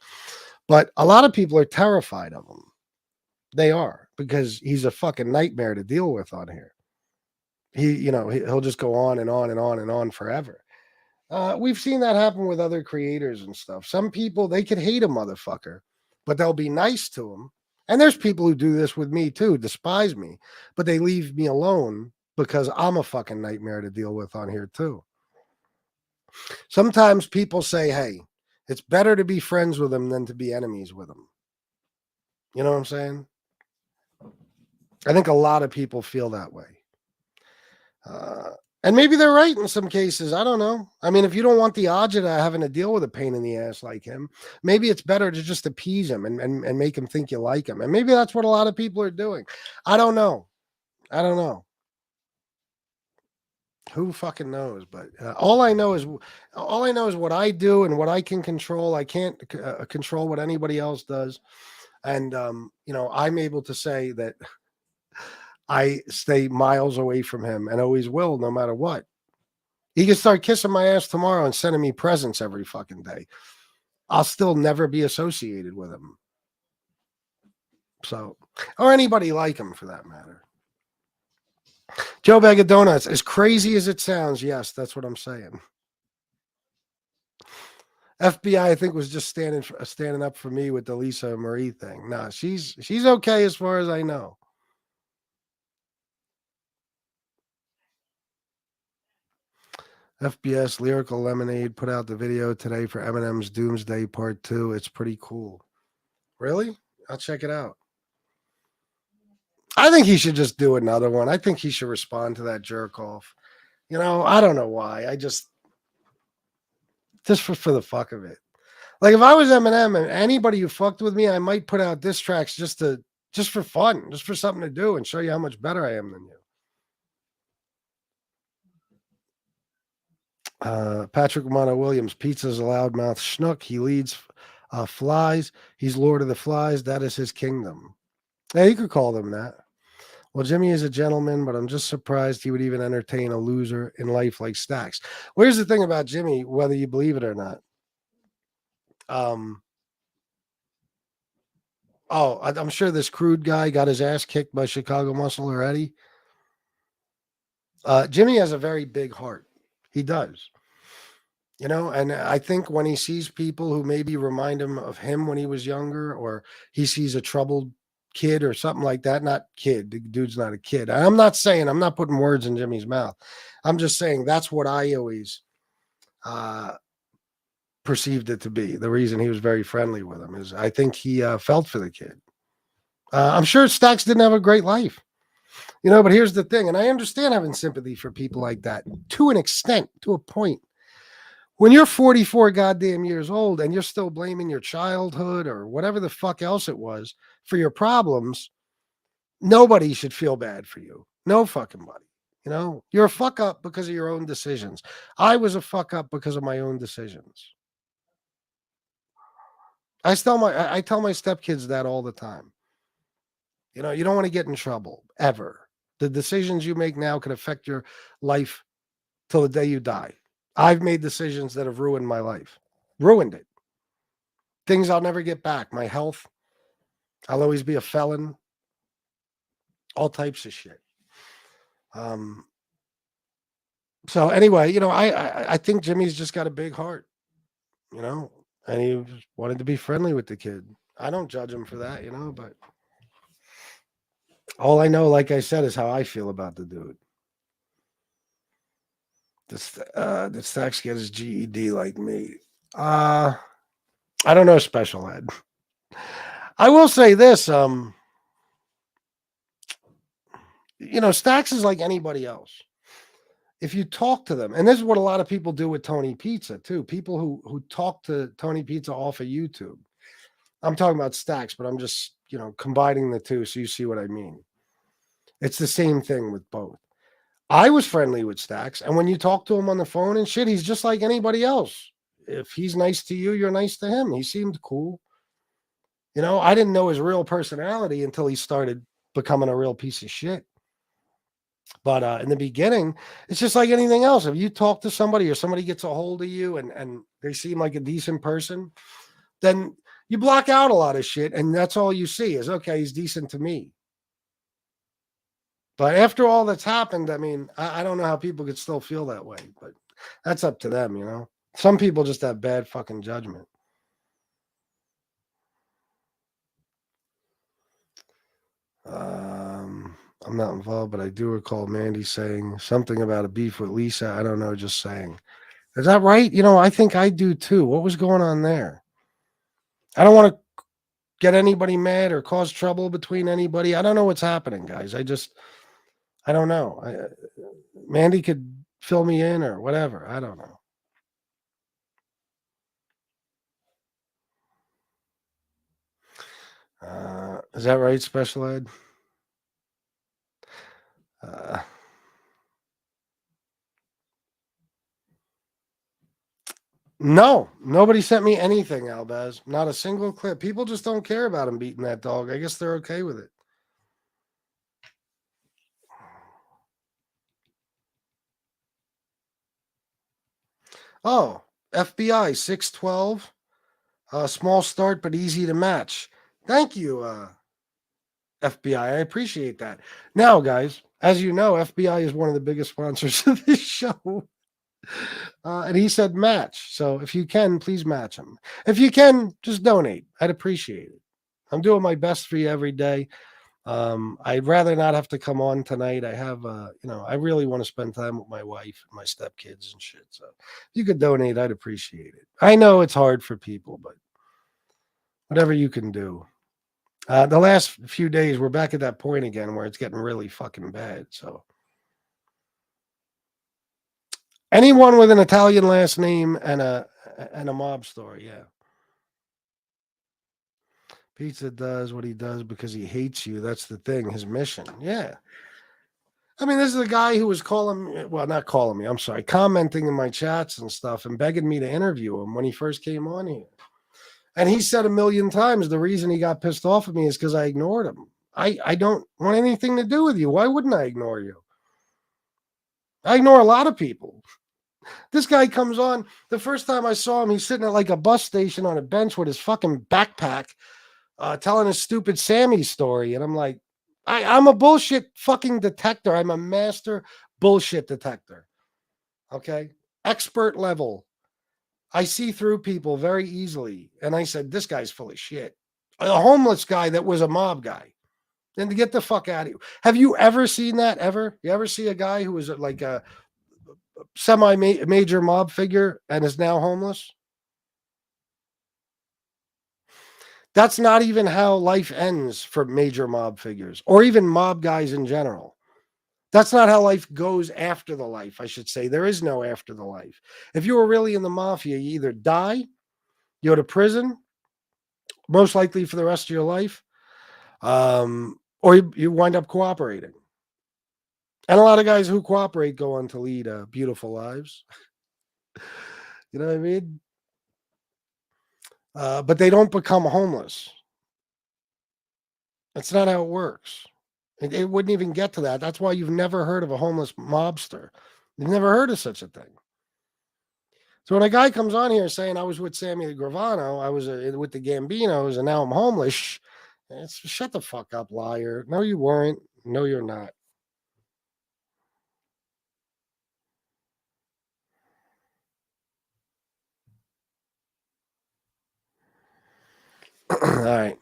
But a lot of people are terrified of him. They are, because he's a fucking nightmare to deal with on here. He'll just go on and on and on and on forever. We've seen that happen with other creators and stuff. Some people, they could hate a motherfucker, but they'll be nice to him. And there's people who do this with me too, despise me, but they leave me alone because I'm a fucking nightmare to deal with on here too. Sometimes people say, hey, it's better to be friends with them than to be enemies with them. You know what I'm saying? I think a lot of people feel that way. And maybe they're right in some cases. I don't know. I mean, if you don't want the agita having to deal with a pain in the ass like him, maybe it's better to just appease him and make him think you like him. And maybe that's what a lot of people are doing. I don't know. Who fucking knows? But all I know is what I do and what I can control. I can't control what anybody else does. And, I'm able to say that I stay miles away from him and always will, no matter what. He can start kissing my ass tomorrow and sending me presents every fucking day. I'll still never be associated with him. So, or anybody like him for that matter. Joe Bag of Donuts, as crazy as it sounds, yes, that's what I'm saying. FBI, I think, was just standing up for me with the Lisa Marie thing. Nah, she's okay as far as I know. FBS Lyrical Lemonade put out the video today for Eminem's Doomsday Part 2. It's pretty cool. Really? I'll check it out. I think he should just do another one. I think he should respond to that jerk off. I don't know why. I just for the fuck of it. Like if I was Eminem and anybody who fucked with me, I might put out diss tracks just for fun, just for something to do and show you how much better I am than you. Patrick Romano Williams, pizza's a loudmouth schnook. He leads flies. He's Lord of the Flies. That is his kingdom. Yeah, you could call them that. Well, Jimmy is a gentleman, but I'm just surprised he would even entertain a loser in life like Stax. Well, here's the thing about Jimmy, whether you believe it or not. I'm sure this crude guy got his ass kicked by Chicago Muscle already. Jimmy has a very big heart. He does. And I think when he sees people who maybe remind him of him when he was younger, or he sees a troubled kid or something like that, not kid, the dude's not a kid. I'm not putting words in Jimmy's mouth. I'm just saying that's what I always perceived it to be. The reason he was very friendly with him is I think he felt for the kid. I'm sure Stax didn't have a great life. But here's the thing, and I understand having sympathy for people like that to an extent, to a point. When you're 44 goddamn years old and you're still blaming your childhood or whatever the fuck else it was for your problems, nobody should feel bad for you. No fucking body. You're a fuck up because of your own decisions. I was a fuck up because of my own decisions. I tell my stepkids that all the time. You don't want to get in trouble ever. The decisions you make now can affect your life till the day you die. I've made decisions that have ruined my life. Ruined it. Things I'll never get back. My health. I'll always be a felon. All types of shit. So anyway, I think Jimmy's just got a big heart. And he just wanted to be friendly with the kid. I don't judge him for that, but all I know, like I said, is how I feel about the dude. Did Stax get his GED like me? I don't know, Special Ed. I will say this, Stax is like anybody else. If you talk to them, and this is what a lot of people do with Tony Pizza too, people who talk to Tony Pizza off of YouTube. I'm talking about Stax, but I'm just, combining the two so you see what I mean. It's the same thing with both. I was friendly with Stax, and when you talk to him on the phone and shit, he's just like anybody else. If he's nice to you, you're nice to him. He seemed cool. I didn't know his real personality until he started becoming a real piece of shit. But in the beginning, it's just like anything else. If you talk to somebody or somebody gets a hold of you and they seem like a decent person, then you block out a lot of shit, and that's all you see is, okay, he's decent to me. But after all that's happened, I mean, I don't know how people could still feel that way, but that's up to them, Some people just have bad fucking judgment. I'm not involved, but I do recall Mandy saying something about a beef with Lisa. I don't know, just saying. Is that right? I think I do too. What was going on there? I don't want to get anybody mad or cause trouble between anybody. I don't know what's happening, guys. I don't know. Mandy could fill me in or whatever. I don't know. Is that right, Special Ed? No, nobody sent me anything, Albaz. Not a single clip. People just don't care about him beating that dog. I guess they're okay with it. Oh, FBI 612. Small start, but easy to match. Thank you, FBI. I appreciate that. Now, guys, as you know, FBI is one of the biggest sponsors of this show. And he said match. So if you can, please match him. If you can, just donate. I'd appreciate it. I'm doing my best for you every day. I'd rather not have to come on tonight. I have, I really want to spend time with my wife and my stepkids and shit. So if you could donate, I'd appreciate it. I know it's hard for people, but whatever you can do. The last few days, we're back at that point again where it's getting really fucking bad. So anyone with an Italian last name and a mob story, yeah. Pizza does what he does because he hates you. That's the thing, his mission. Yeah. I mean, this is a guy who was commenting in my chats and stuff and begging me to interview him when he first came on here. And he said a million times the reason he got pissed off at me is because I ignored him. I don't want anything to do with you. Why wouldn't I ignore you? I ignore a lot of people. This guy comes on. The first time I saw him, he's sitting at like a bus station on a bench with his fucking backpack, telling his stupid Sammy story. And I'm like, I'm a bullshit fucking detector. I'm a master bullshit detector. Okay? Expert level. I see through people very easily. And I said, this guy's full of shit. A homeless guy that was a mob guy. Then to get the fuck out of you. Have you ever seen that ever? You ever see a guy who was like a semi-major mob figure and is now homeless? That's not even how life ends for major mob figures or even mob guys in general. That's not how life goes after the life, I should say. There is no after the life. If you were really in the mafia, you either die, you go to prison, most likely for the rest of your life, or you wind up cooperating. And a lot of guys who cooperate go on to lead beautiful lives. You know what I mean? But they don't become homeless. That's not how it works. It wouldn't even get to that. That's why you've never heard of a homeless mobster. You've never heard of such a thing. So when a guy comes on here saying I was with Sammy Gravano, I was with the Gambinos, and now I'm homeless, shut the fuck up, liar. No, you weren't. No, you're not. All right.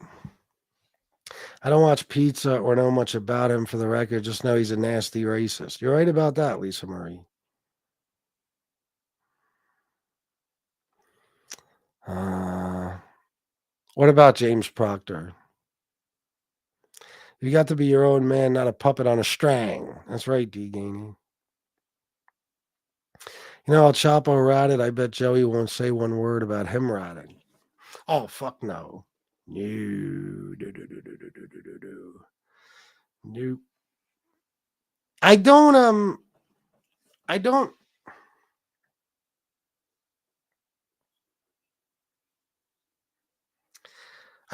I don't watch Pizza or know much about him for the record. Just know he's a nasty racist. You're right about that, Lisa Marie. What about James Proctor? You got to be your own man, not a puppet on a string. That's right, D. Gainey. You know, El Chapo ratted. I bet Joey won't say one word about him ratting. Oh, fuck no. No. Nope. I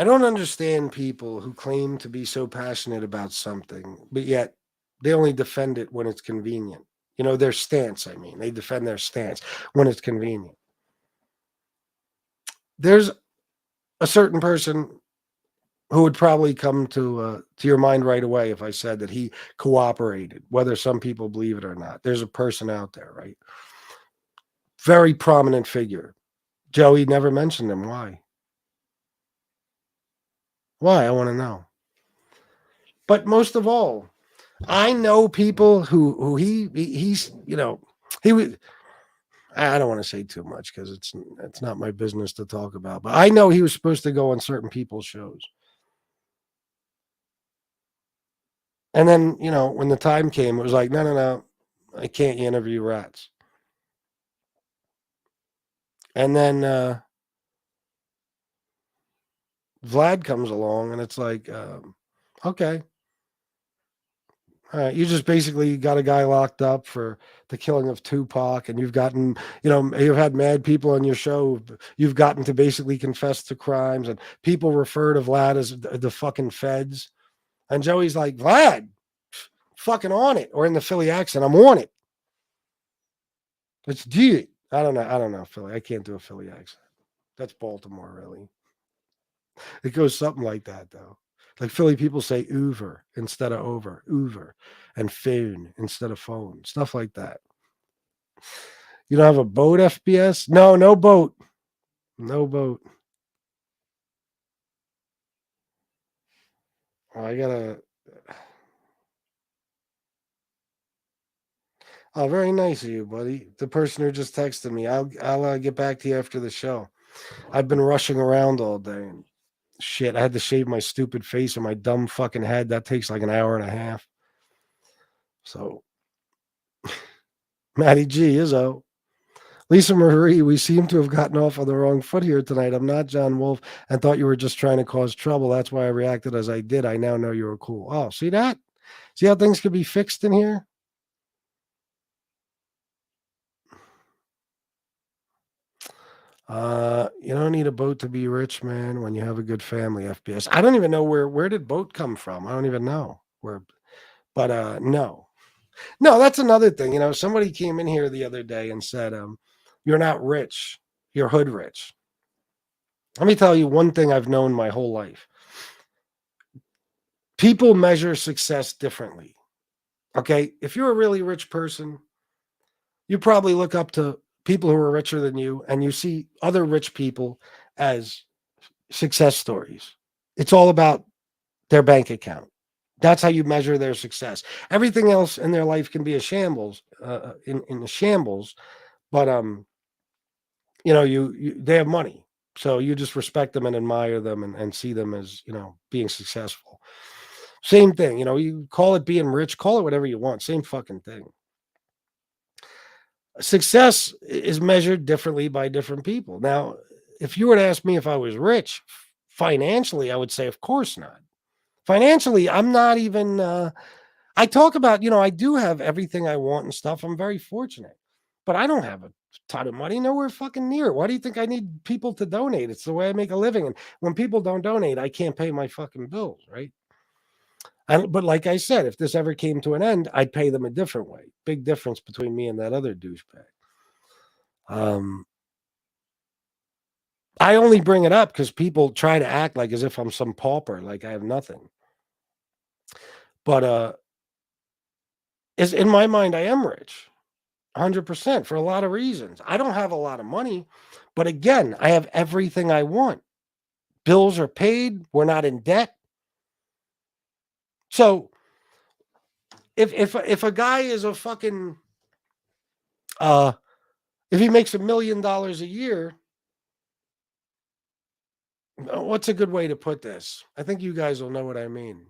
don't understand people who claim to be so passionate about something, but yet they only defend it when it's convenient. You know, their stance, I mean. They defend their stance when it's convenient. There's a certain person who would probably come to your mind right away if I said that he cooperated, whether some people believe it or not. There's a person out there, right? Very prominent figure. Joey never mentioned him. Why? Why? I want to know. But most of all, I know people who he's, you know, he would. I don't want to say too much because it's not my business to talk about. But I know he was supposed to go on certain people's shows. And then, you know, when the time came, it was like, no, I can't interview rats. And then Vlad comes along, and it's like, okay, all You just basically got a guy locked up for the killing of Tupac, and you've gotten, you've had mad people on your show. You've gotten to basically confess to crimes, and people refer to Vlad as the fucking feds. And Joey's like, Vlad, fucking on it, or in the Philly accent, I'm on it. Let's do it. I don't know, Philly. I can't do a Philly accent. That's Baltimore, really. It goes something like that, though. Like Philly people say Uber instead of over, Uber, and phone instead of phone, stuff like that. You don't have a boat, FBS? No boat. No boat. Oh, I gotta. Oh, very nice of you, buddy. The person who just texted me. I'll get back to you after the show. I've been rushing around all day. And shit, I had to shave my stupid face and my dumb fucking head. That takes like an hour and a half. So, Matty G, Izzo. Lisa Marie, we seem to have gotten off on the wrong foot here tonight. I'm not John Wolf and thought you were just trying to cause trouble. That's why I reacted as I did. I now know you were cool. Oh, see that? See how things could be fixed in here? You don't need a boat to be rich, man, when you have a good family, FBS. I don't even know where did boat come from? I don't even know where, but no. No, that's another thing. Somebody came in here the other day and said, you're not rich, you're hood rich. Let me tell you one thing I've known my whole life. People measure success differently. Okay? If you're a really rich person, you probably look up to people who are richer than you, and you see other rich people as success stories. It's all about their bank account. That's how you measure their success. Everything else in their life can be a shambles, in a shambles, but they have money. So you just respect them and admire them and see them as, being successful. Same thing, you call it being rich, call it whatever you want. Same fucking thing. Success is measured differently by different people. Now, if you were to ask me if I was rich financially, I would say, of course not. Financially, I'm not even, I talk about, I do have everything I want and stuff. I'm very fortunate, but I don't have a ton of money, nowhere fucking near. Why do you think I need people to donate? It's the way I make a living. And when people don't donate, I can't pay my fucking bills, right? But like I said, if this ever came to an end, I'd pay them a different way. Big difference between me and that other douchebag. I only bring it up because people try to act like as if I'm some pauper, like I have nothing. But in my mind, I am rich, 100% for a lot of reasons. I don't have a lot of money, but again, I have everything I want. Bills are paid. We're not in debt. So if a guy is a fucking if he makes $1 million a year, what's a good way to put this? I think you guys will know what I mean.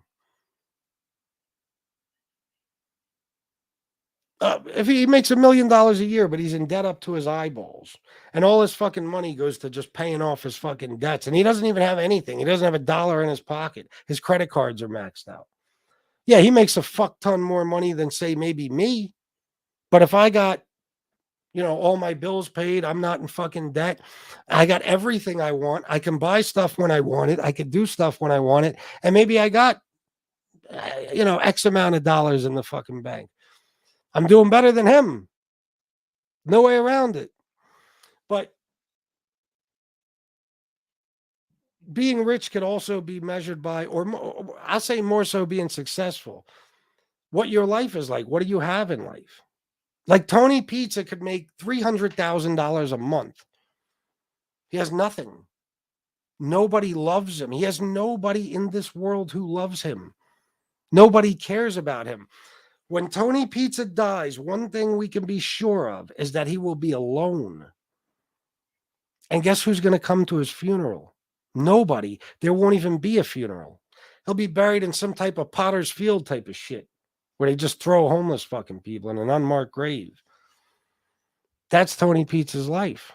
If he makes $1 million a year, but he's in debt up to his eyeballs, and all his fucking money goes to just paying off his fucking debts, and he doesn't even have anything. He doesn't have $1 in his pocket. His credit cards are maxed out. Yeah, he makes a fuck ton more money than, say, maybe me. But if I got, all my bills paid, I'm not in fucking debt. I got everything I want. I can buy stuff when I want it. I can do stuff when I want it. And maybe I got, X amount of dollars in the fucking bank. I'm doing better than him. No way around it. But being rich could also be measured by, or I'll say more so being successful, what your life is like. What do you have in life? Like Tony Pizza could make $300,000 a month. He has nothing. Nobody loves him. He has nobody in this world who loves him. Nobody cares about him. When Tony Pizza dies, one thing we can be sure of is that he will be alone. And guess who's going to come to his funeral? Nobody. There won't even be a funeral. He'll be buried in some type of Potter's Field type of shit, where they just throw homeless fucking people in an unmarked grave. That's Tony Pizza's life.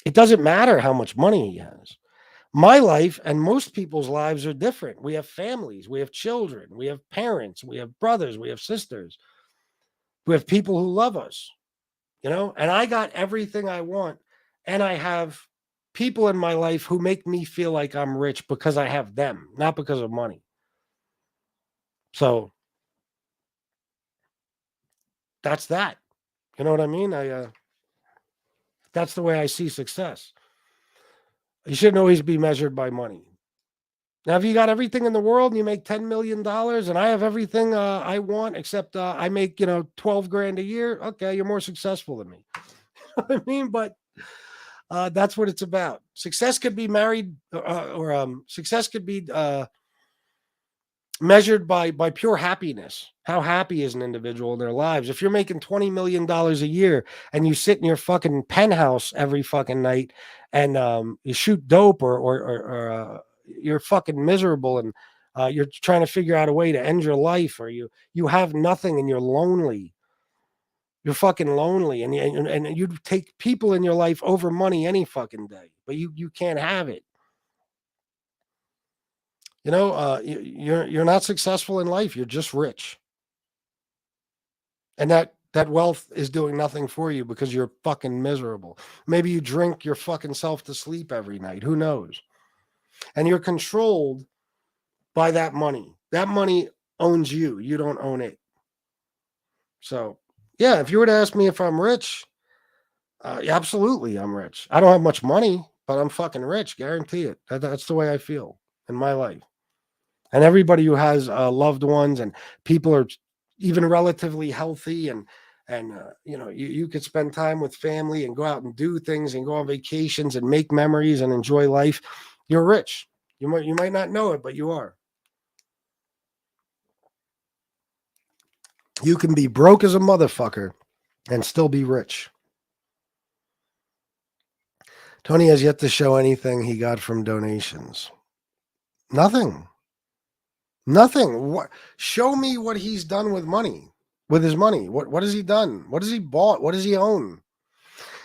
It doesn't matter how much money he has. My life and most people's lives are different. We have families, we have children, we have parents, we have brothers, we have sisters, we have people who love us, and I got everything I want. And I have people in my life who make me feel like I'm rich because I have them, not because of money. So that's that. You know what I mean? That's the way I see success. You shouldn't always be measured by money. Now, if you got everything in the world and you make $10 million and I have everything I want, except I make, 12 grand a year. Okay. You're more successful than me. I mean, but that's what it's about. Success could be success could be measured by pure happiness. How happy is an individual in their lives? If you're making $20 million a year and you sit in your fucking penthouse every fucking night and you shoot dope or you're fucking miserable and you're trying to figure out a way to end your life, or you have nothing and you're lonely. You're fucking lonely, and you take people in your life over money any fucking day, but you can't have it. You're not successful in life. You're just rich. And that wealth is doing nothing for you because you're fucking miserable. Maybe you drink your fucking self to sleep every night. Who knows? And you're controlled by that money. That money owns you. You don't own it. So, yeah, if you were to ask me if I'm rich, absolutely I'm rich. I don't have much money, but I'm fucking rich. Guarantee it. That's the way I feel in my life. And everybody who has loved ones and people are even relatively healthy and you could spend time with family and go out and do things and go on vacations and make memories and enjoy life. You're rich. You might not know it, but you are. You can be broke as a motherfucker and still be rich. Tony has yet to show anything he got from donations. Nothing. What? Show me what he's done with money, with his money. What has he done? What has he bought? What does he own?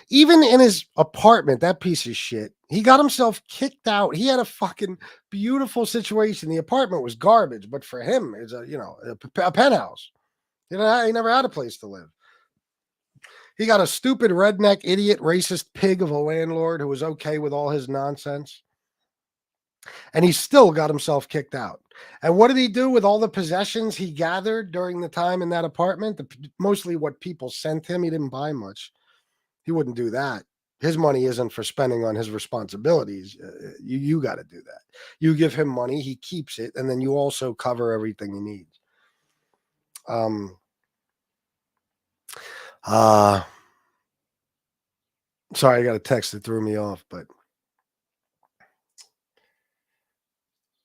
Even in his apartment, that piece of shit, he got himself kicked out. He had a fucking beautiful situation. The apartment was garbage, but for him, it's a penthouse. He never had a place to live. He got a stupid redneck, idiot, racist pig of a landlord who was okay with all his nonsense. And he still got himself kicked out. And what did he do with all the possessions he gathered during the time in that apartment? Mostly what people sent him. He didn't buy much. He wouldn't do that. His money isn't for spending on his responsibilities. You got to do that. You give him money, he keeps it, and then you also cover everything he needs. Sorry, I got a text that threw me off, but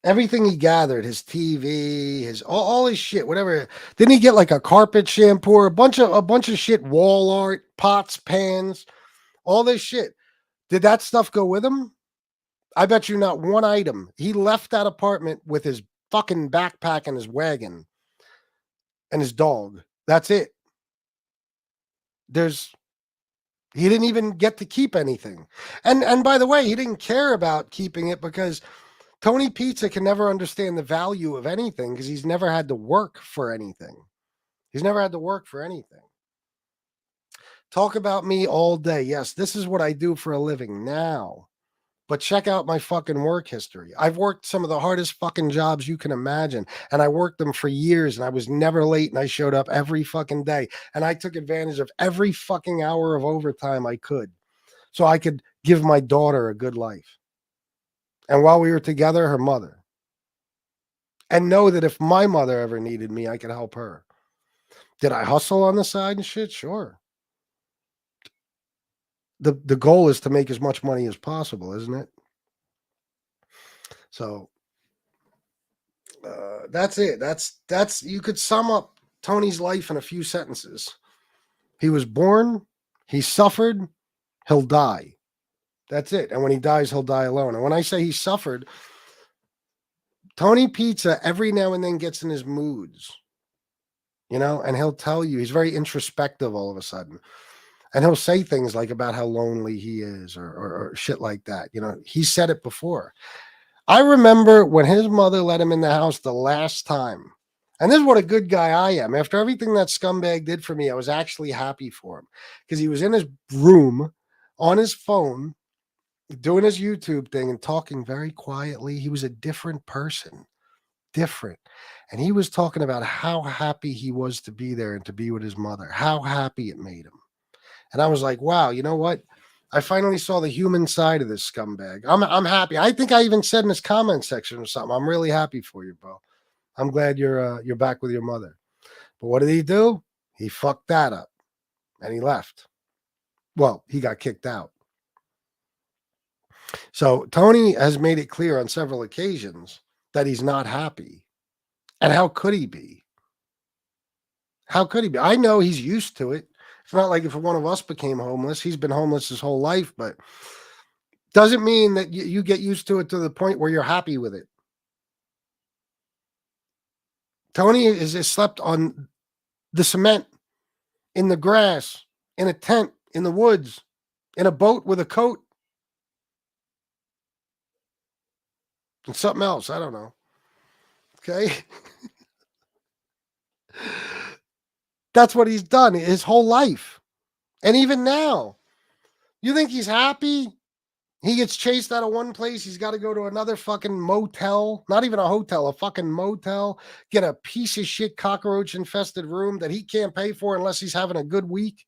everything he gathered, his TV, his all his shit, whatever. Didn't he get like a carpet shampoo, a bunch of shit, wall art, pots, pans, all this shit? Did that stuff go with him? I bet you not one item. He left that apartment with his fucking backpack and his wagon and his dog. That's it. He didn't even get to keep anything. And by the way, he didn't care about keeping it because Tony Pizza can never understand the value of anything because he's never had to work for anything. He's never had to work for anything. Talk about me all day. Yes, this is what I do for a living now. But check out my fucking work history. I've worked some of the hardest fucking jobs you can imagine. And I worked them for years and I was never late and I showed up every fucking day. And I took advantage of every fucking hour of overtime I could so I could give my daughter a good life. And while we were together, her mother. And know that if my mother ever needed me, I could help her. Did I hustle on the side and shit? Sure. The goal is to make as much money as possible, isn't it? So that's it. That's you could sum up Tony's life in a few sentences. He was born, he suffered, he'll die. That's it. And when he dies, he'll die alone. And when I say he suffered, Tony Pizza every now and then gets in his moods, and he'll tell you he's very introspective all of a sudden. And he'll say things like about how lonely he is or shit like that. You know, he said it before. I remember when his mother let him in the house the last time. And this is what a good guy I am. After everything that scumbag did for me, I was actually happy for him because he was in his room on his phone doing his YouTube thing and talking very quietly. He was a different person, different. And he was talking about how happy he was to be there and to be with his mother, how happy it made him. And I was like, wow, you know what? I finally saw the human side of this scumbag. I'm happy. I think I even said in his comment section or something, I'm really happy for you, bro. I'm glad you're back with your mother. But what did he do? He fucked that up and he left. Well, he got kicked out. So Tony has made it clear on several occasions that he's not happy. And how could he be? How could he be? I know he's used to it. It's not like if one of us became homeless. He's been homeless his whole life, but doesn't mean that you get used to it to the point where you're happy with it. Tony has slept on the cement, in the grass, in a tent, in the woods, in a boat with a coat, and something else. I don't know. Okay. That's what he's done his whole life. And even now, you think he's happy? He gets chased out of one place. He's got to go to another fucking motel, not even a hotel, a fucking motel, get a piece of shit cockroach infested room that he can't pay for unless he's having a good week.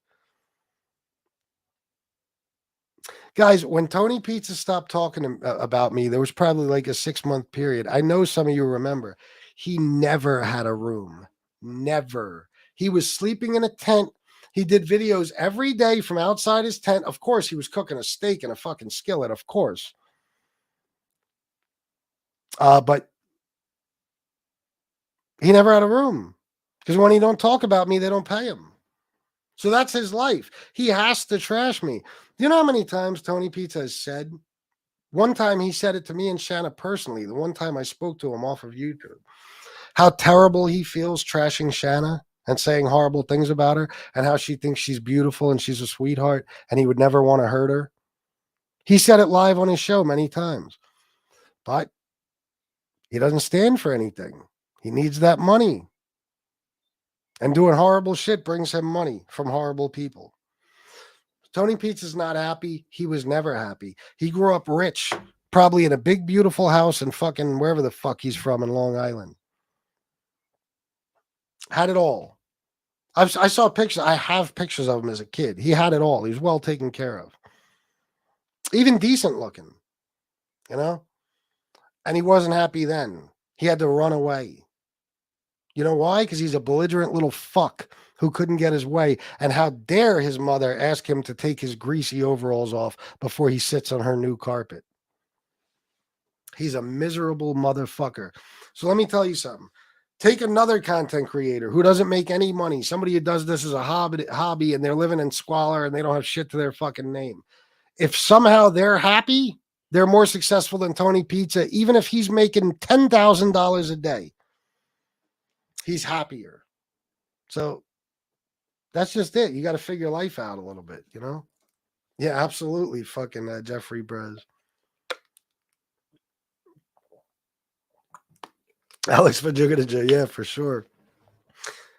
Guys, when Tony Pizza stopped talking about me, there was probably like a 6-month period. I know some of you remember. He never had a room. Never. He was sleeping in a tent. He did videos every day from outside his tent. Of course, he was cooking a steak in a fucking skillet, of course. But he never had a room because when he don't talk about me, they don't pay him. So that's his life. He has to trash me. Do you know how many times Tony Pizza has said? One time he said it to me and Shanna personally. The one time I spoke to him off of YouTube, how terrible he feels trashing Shanna and saying horrible things about her and how she thinks she's beautiful and she's a sweetheart and he would never want to hurt her. He said it live on his show many times, but he doesn't stand for anything. He needs that money. And doing horrible shit brings him money from horrible people. Tony Pizza's not happy. He was never happy. He grew up rich, probably in a big, beautiful house in fucking wherever the fuck he's from in Long Island. Had it all. I saw pictures. I have pictures of him as a kid. He had it all. He was well taken care of. Even decent looking, you know? And he wasn't happy then. He had to run away. You know why? Because he's a belligerent little fuck who couldn't get his way. And how dare his mother ask him to take his greasy overalls off before he sits on her new carpet. He's a miserable motherfucker. So let me tell you something. Take another content creator who doesn't make any money. Somebody who does this as a hobby and they're living in squalor and they don't have shit to their fucking name. If somehow they're happy, they're more successful than Tony Pizza, even if he's making $10,000 a day. He's happier. So that's just it. You got to figure life out a little bit, you know? Yeah, absolutely. Fucking Jeffrey Brez. Alex Vajugadaja, yeah, for sure.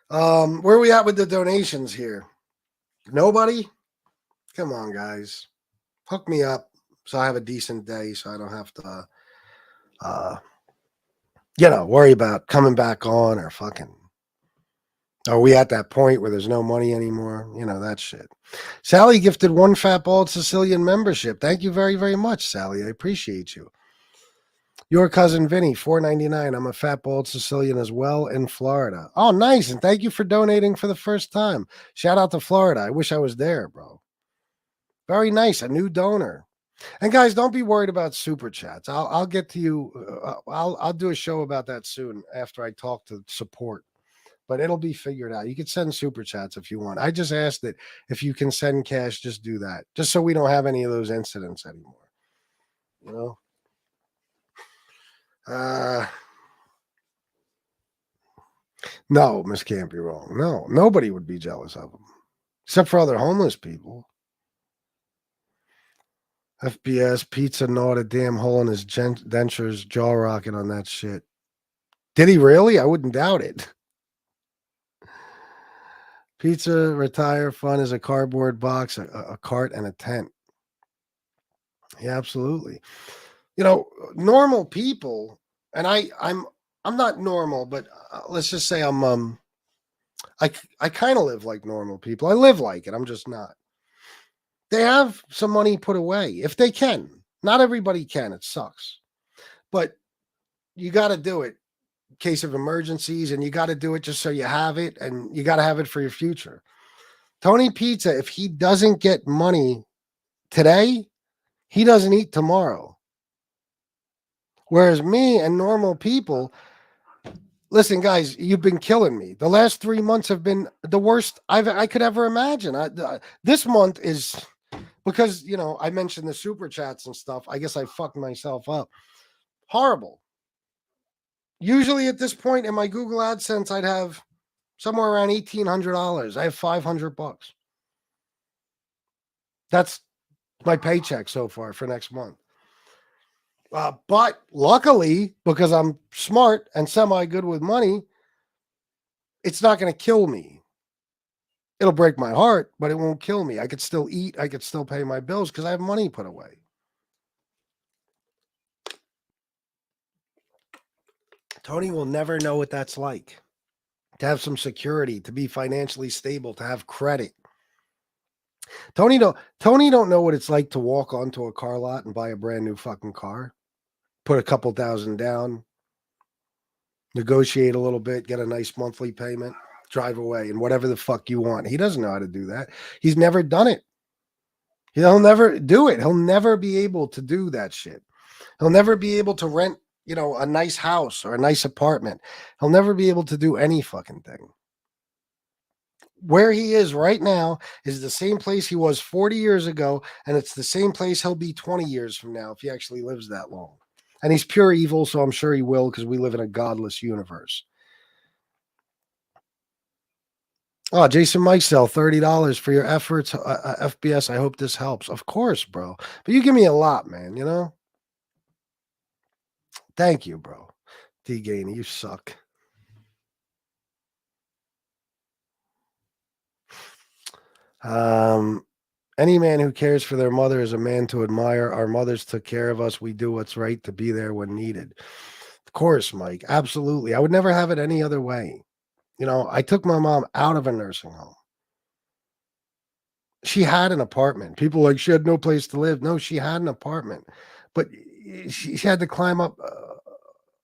Where are we at with the donations here? Nobody? Come on, guys. Hook me up so I have a decent day so I don't have to, worry about coming back on or fucking. Are we at that point where there's no money anymore? You know, that shit. Sally gifted 1 Fat Bald-Sicilian membership. Thank you very, very much, Sally. I appreciate you. Your cousin Vinny, $4.99. I'm a Fat Bald-Sicilian as well in Florida. Oh, nice. And thank you for donating for the first time. Shout out to Florida. I wish I was there, bro. Very nice. A new donor. And guys, don't be worried about super chats. I'll get to you. I'll do a show about that soon after I talk to support. But it'll be figured out. You can send super chats if you want. I just asked that if you can send cash, just do that. Just so we don't have any of those incidents anymore. You know? No, Miss can't be wrong. No, nobody would be jealous of him. except for other homeless people. FBS pizza gnawed a damn hole in his dentures, jaw rocking on that shit. Did he really? I wouldn't doubt it. Pizza retire fun is a cardboard box, a cart, and a tent. Yeah, absolutely. You know, normal people, and I'm not normal, but let's just say I kind of live like normal people. I live like it. I'm just not. They have some money put away if they can. Not everybody can. It sucks, but you got to do it in case of emergencies, and you got to do it just so you have it, and you got to have it for your future. Tony Pizza, if he doesn't get money today, he doesn't eat tomorrow. Whereas me and normal people, listen, guys, you've been killing me. The last 3 months have been the worst I could ever imagine. This month is because, you know, I mentioned the super chats and stuff. I guess I fucked myself up. Horrible. Usually at this point in my Google AdSense, I'd have somewhere around $1,800. I have $500. That's my paycheck so far for next month. But luckily, because I'm smart and semi-good with money, it's not going to kill me. It'll break my heart, but it won't kill me. I could still eat. I could still pay my bills because I have money put away. Tony will never know what that's like. To have some security, to be financially stable, to have credit. Tony don't know what it's like to walk onto a car lot and buy a brand new fucking car. Put a couple thousand down, negotiate a little bit, get a nice monthly payment, drive away, and whatever the fuck you want. He doesn't know how to do that. He's never done it. He'll never do it. He'll never be able to do that shit. He'll never be able to rent, you know, a nice house or a nice apartment. He'll never be able to do any fucking thing. Where he is right now is the same place he was 40 years ago, and it's the same place he'll be 20 years from now if he actually lives that long. And he's pure evil, so I'm sure he will because we live in a godless universe. Oh, Jason Mikesell, $30 for your efforts. FBS, I hope this helps. Of course, bro. But you give me a lot, man, you know? Thank you, bro. D. Gainey, you suck. Any man who cares for their mother is a man to admire. Our mothers took care of us. We do what's right to be there when needed. Of course, Mike. Absolutely. I would never have it any other way. You know, I took my mom out of a nursing home. She had an apartment. People like she had no place to live. No, she had an apartment, but she had to climb up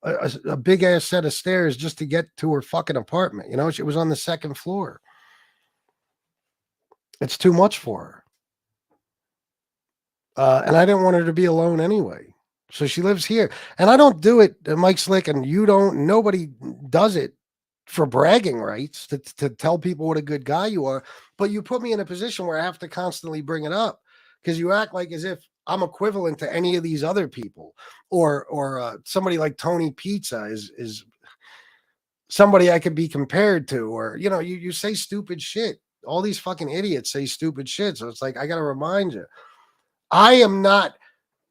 a big ass set of stairs just to get to her fucking apartment. You know, she was on the second floor. It's too much for her. And I didn't want her to be alone anyway. So she lives here. And I don't do it, Mike Slick, and you don't, nobody does it for bragging rights to tell people what a good guy you are. But you put me in a position where I have to constantly bring it up because you act like as if I'm equivalent to any of these other people or somebody like Tony Pizza is somebody I could be compared to, or, you know, you say stupid shit. All these fucking idiots say stupid shit. So it's like, I got to remind you, I am not,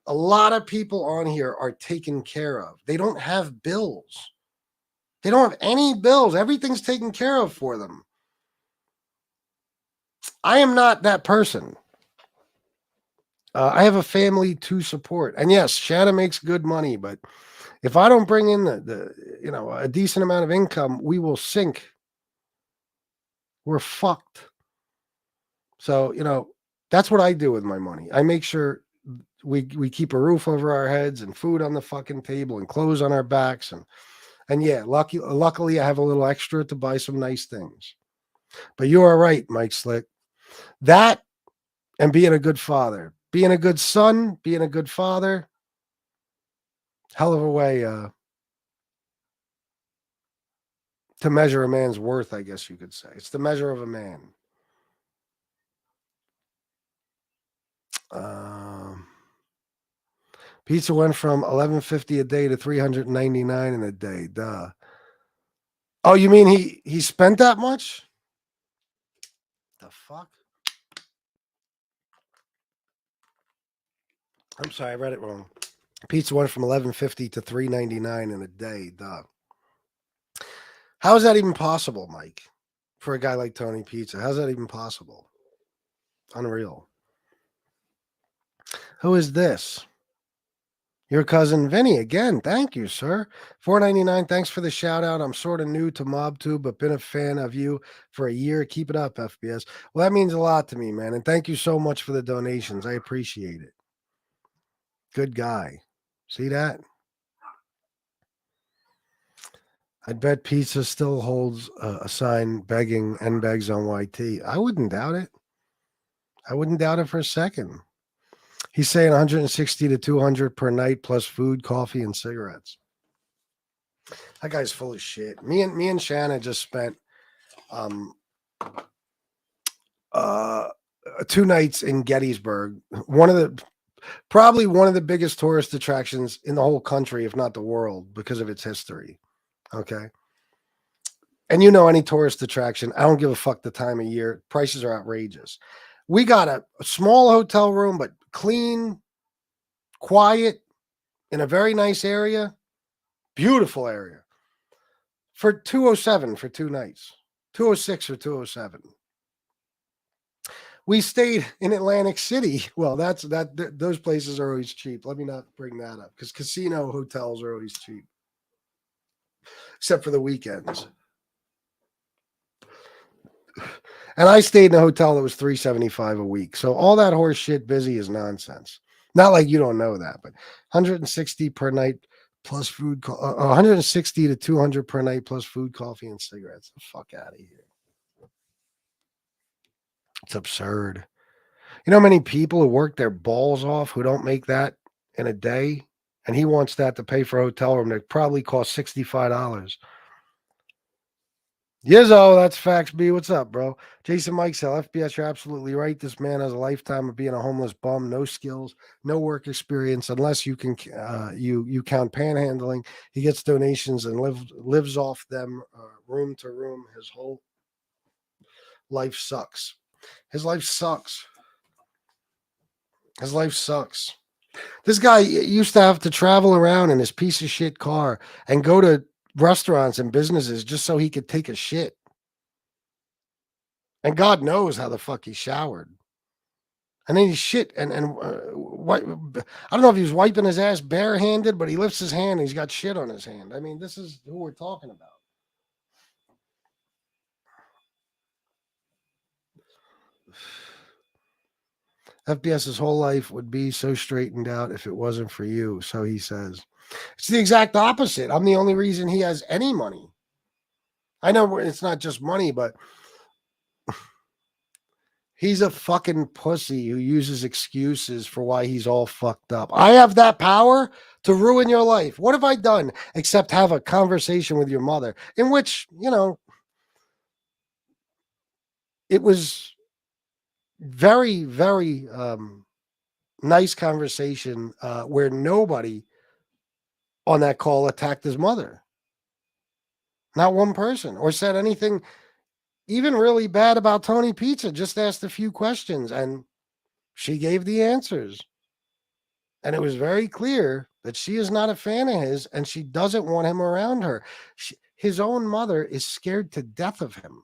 a lot of people on here are taken care of. They don't have bills. They don't have any bills. Everything's taken care of for them. I am not that person. I have a family to support. And yes, Shanna makes good money, but if I don't bring in the you know, a decent amount of income, we will sink. We're fucked. So, you know, that's what I do with my money. I make sure we keep a roof over our heads and food on the fucking table and clothes on our backs. And yeah, luckily I have a little extra to buy some nice things. But you are right, Mike Slick. That and being a good father, being a good son, being a good father, hell of a way to measure a man's worth, I guess you could say. It's the measure of a man. Pizza went from $11.50 a day to $399 in a day. Duh. Oh, you mean he spent that much? The fuck? I'm sorry, I read it wrong. Pizza went from $11.50 to $3.99 in a day. Duh. How is that even possible, Mike? For a guy like Tony Pizza, how's that even possible? Unreal. Who is this? Your cousin Vinny again. Thank you, sir. $4.99. Thanks for the shout out. I'm sort of new to MobTube, but been a fan of you for a year. Keep it up, FBS. Well, that means a lot to me, man. And thank you so much for the donations. I appreciate it. Good guy. See that? I bet Pizza still holds a sign begging and begs on YT. I wouldn't doubt it. I wouldn't doubt it for a second. He's saying 160 to 200 per night plus food, coffee, and cigarettes. That guy's full of shit. Me and Shanna just spent 2 nights in Gettysburg. Probably one of the biggest tourist attractions in the whole country, if not the world, because of its history. Okay. And any tourist attraction, I don't give a fuck the time of year. Prices are outrageous. We got a small hotel room, but clean, quiet, in a very nice area, beautiful area, for $207 for 2 nights, $206 or $207. We stayed in Atlantic City. Well, those places are always cheap. Let me not bring that up because casino hotels are always cheap, except for the weekends. And I stayed in a hotel that was $375 a week. So all that horse shit busy is nonsense. Not like you don't know that, but 160 per night plus food, 160 to 200 per night plus food, coffee, and cigarettes. The fuck out of here. It's absurd. You know how many people who work their balls off who don't make that in a day? And he wants that to pay for a hotel room that probably costs $65. Yizzo, that's Facts B. What's up, bro? Jason Mikesell, FBS, you're absolutely right. This man has a lifetime of being a homeless bum, no skills, no work experience, unless you can you count panhandling. He gets donations and lives off them room to room. His whole life sucks. His life sucks. His life sucks. This guy used to have to travel around in his piece of shit car and go to restaurants and businesses just so he could take a shit. And God knows how the fuck he showered. And then he shit and I don't know if he was wiping his ass barehanded, but he lifts his hand and he's got shit on his hand. I mean, this is who we're talking about. FBS's whole life would be so straightened out if it wasn't for you, so he says. It's the exact opposite. I'm the only reason he has any money. I know it's not just money, but he's a fucking pussy who uses excuses for why he's all fucked up. I have that power to ruin your life. What have I done except have a conversation with your mother in which, it was very, very nice conversation where nobody on that call attacked his mother. Not one person, or said anything even really bad about Tony Pizza. Just asked a few questions and she gave the answers. And it was very clear that she is not a fan of his and she doesn't want him around her. His own mother is scared to death of him.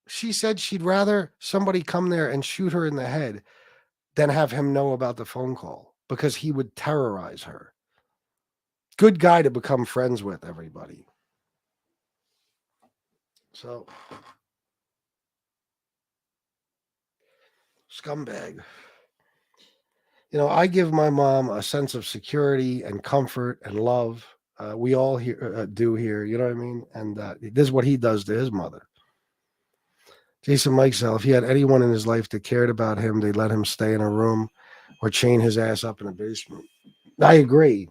She said she'd rather somebody come there and shoot her in the head than have him know about the phone call because he would terrorize her. Good guy to become friends with, everybody. So, scumbag. I give my mom a sense of security and comfort and love. We all do here, you know what I mean? And this is what he does to his mother. Jason Mikesell, if he had anyone in his life that cared about him, they'd let him stay in a room or chain his ass up in a basement. I agree.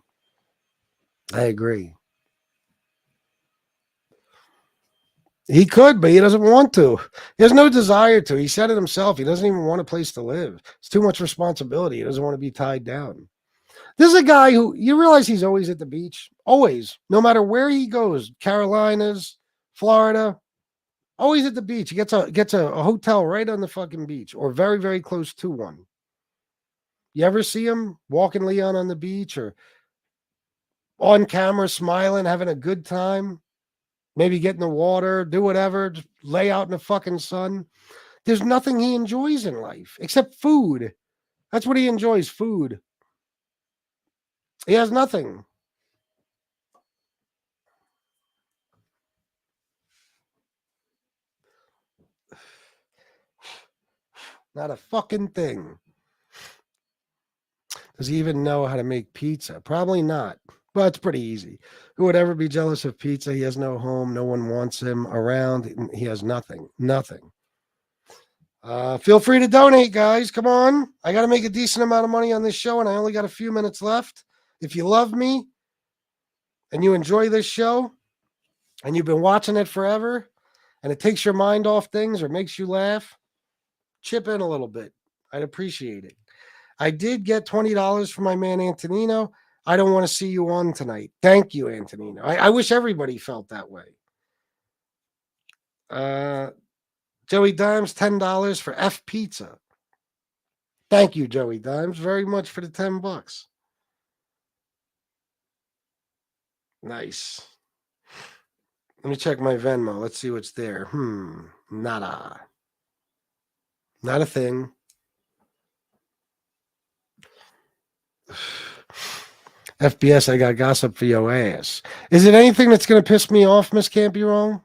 He could, but he doesn't want to. He has no desire to. He said it himself. He doesn't even want a place to live. It's too much responsibility. He doesn't want to be tied down. This is a guy who, you realize he's always at the beach? Always. No matter where he goes, Carolinas, Florida, always at the beach. He gets a hotel right on the fucking beach or very, very close to one. You ever see him walking Leon on the beach or on camera smiling, having a good time? Maybe get in the water, do whatever, just lay out in the fucking sun. There's nothing he enjoys in life except food. That's what he enjoys, food. He has nothing. Not a fucking thing. Does he even know how to make pizza? Probably not. But it's pretty easy. Who would ever be jealous of pizza? He has no home. No one wants him around. He has nothing. Nothing. Feel free to donate, guys. Come on. I got to make a decent amount of money on this show, and I only got a few minutes left. If you love me and you enjoy this show and you've been watching it forever and it takes your mind off things or makes you laugh, chip in a little bit. I'd appreciate it. I did get $20 from my man Antonino. I don't want to see you on tonight. Thank you, Antonino. I wish everybody felt that way. Joey Dimes, $10 for F Pizza. Thank you, Joey Dimes, very much for the $10. Nice. Let me check my Venmo. Let's see what's there. Nada. Not a thing. FBS, I got gossip for your ass. Is it anything that's going to piss me off, Miss Can't Be Wrong?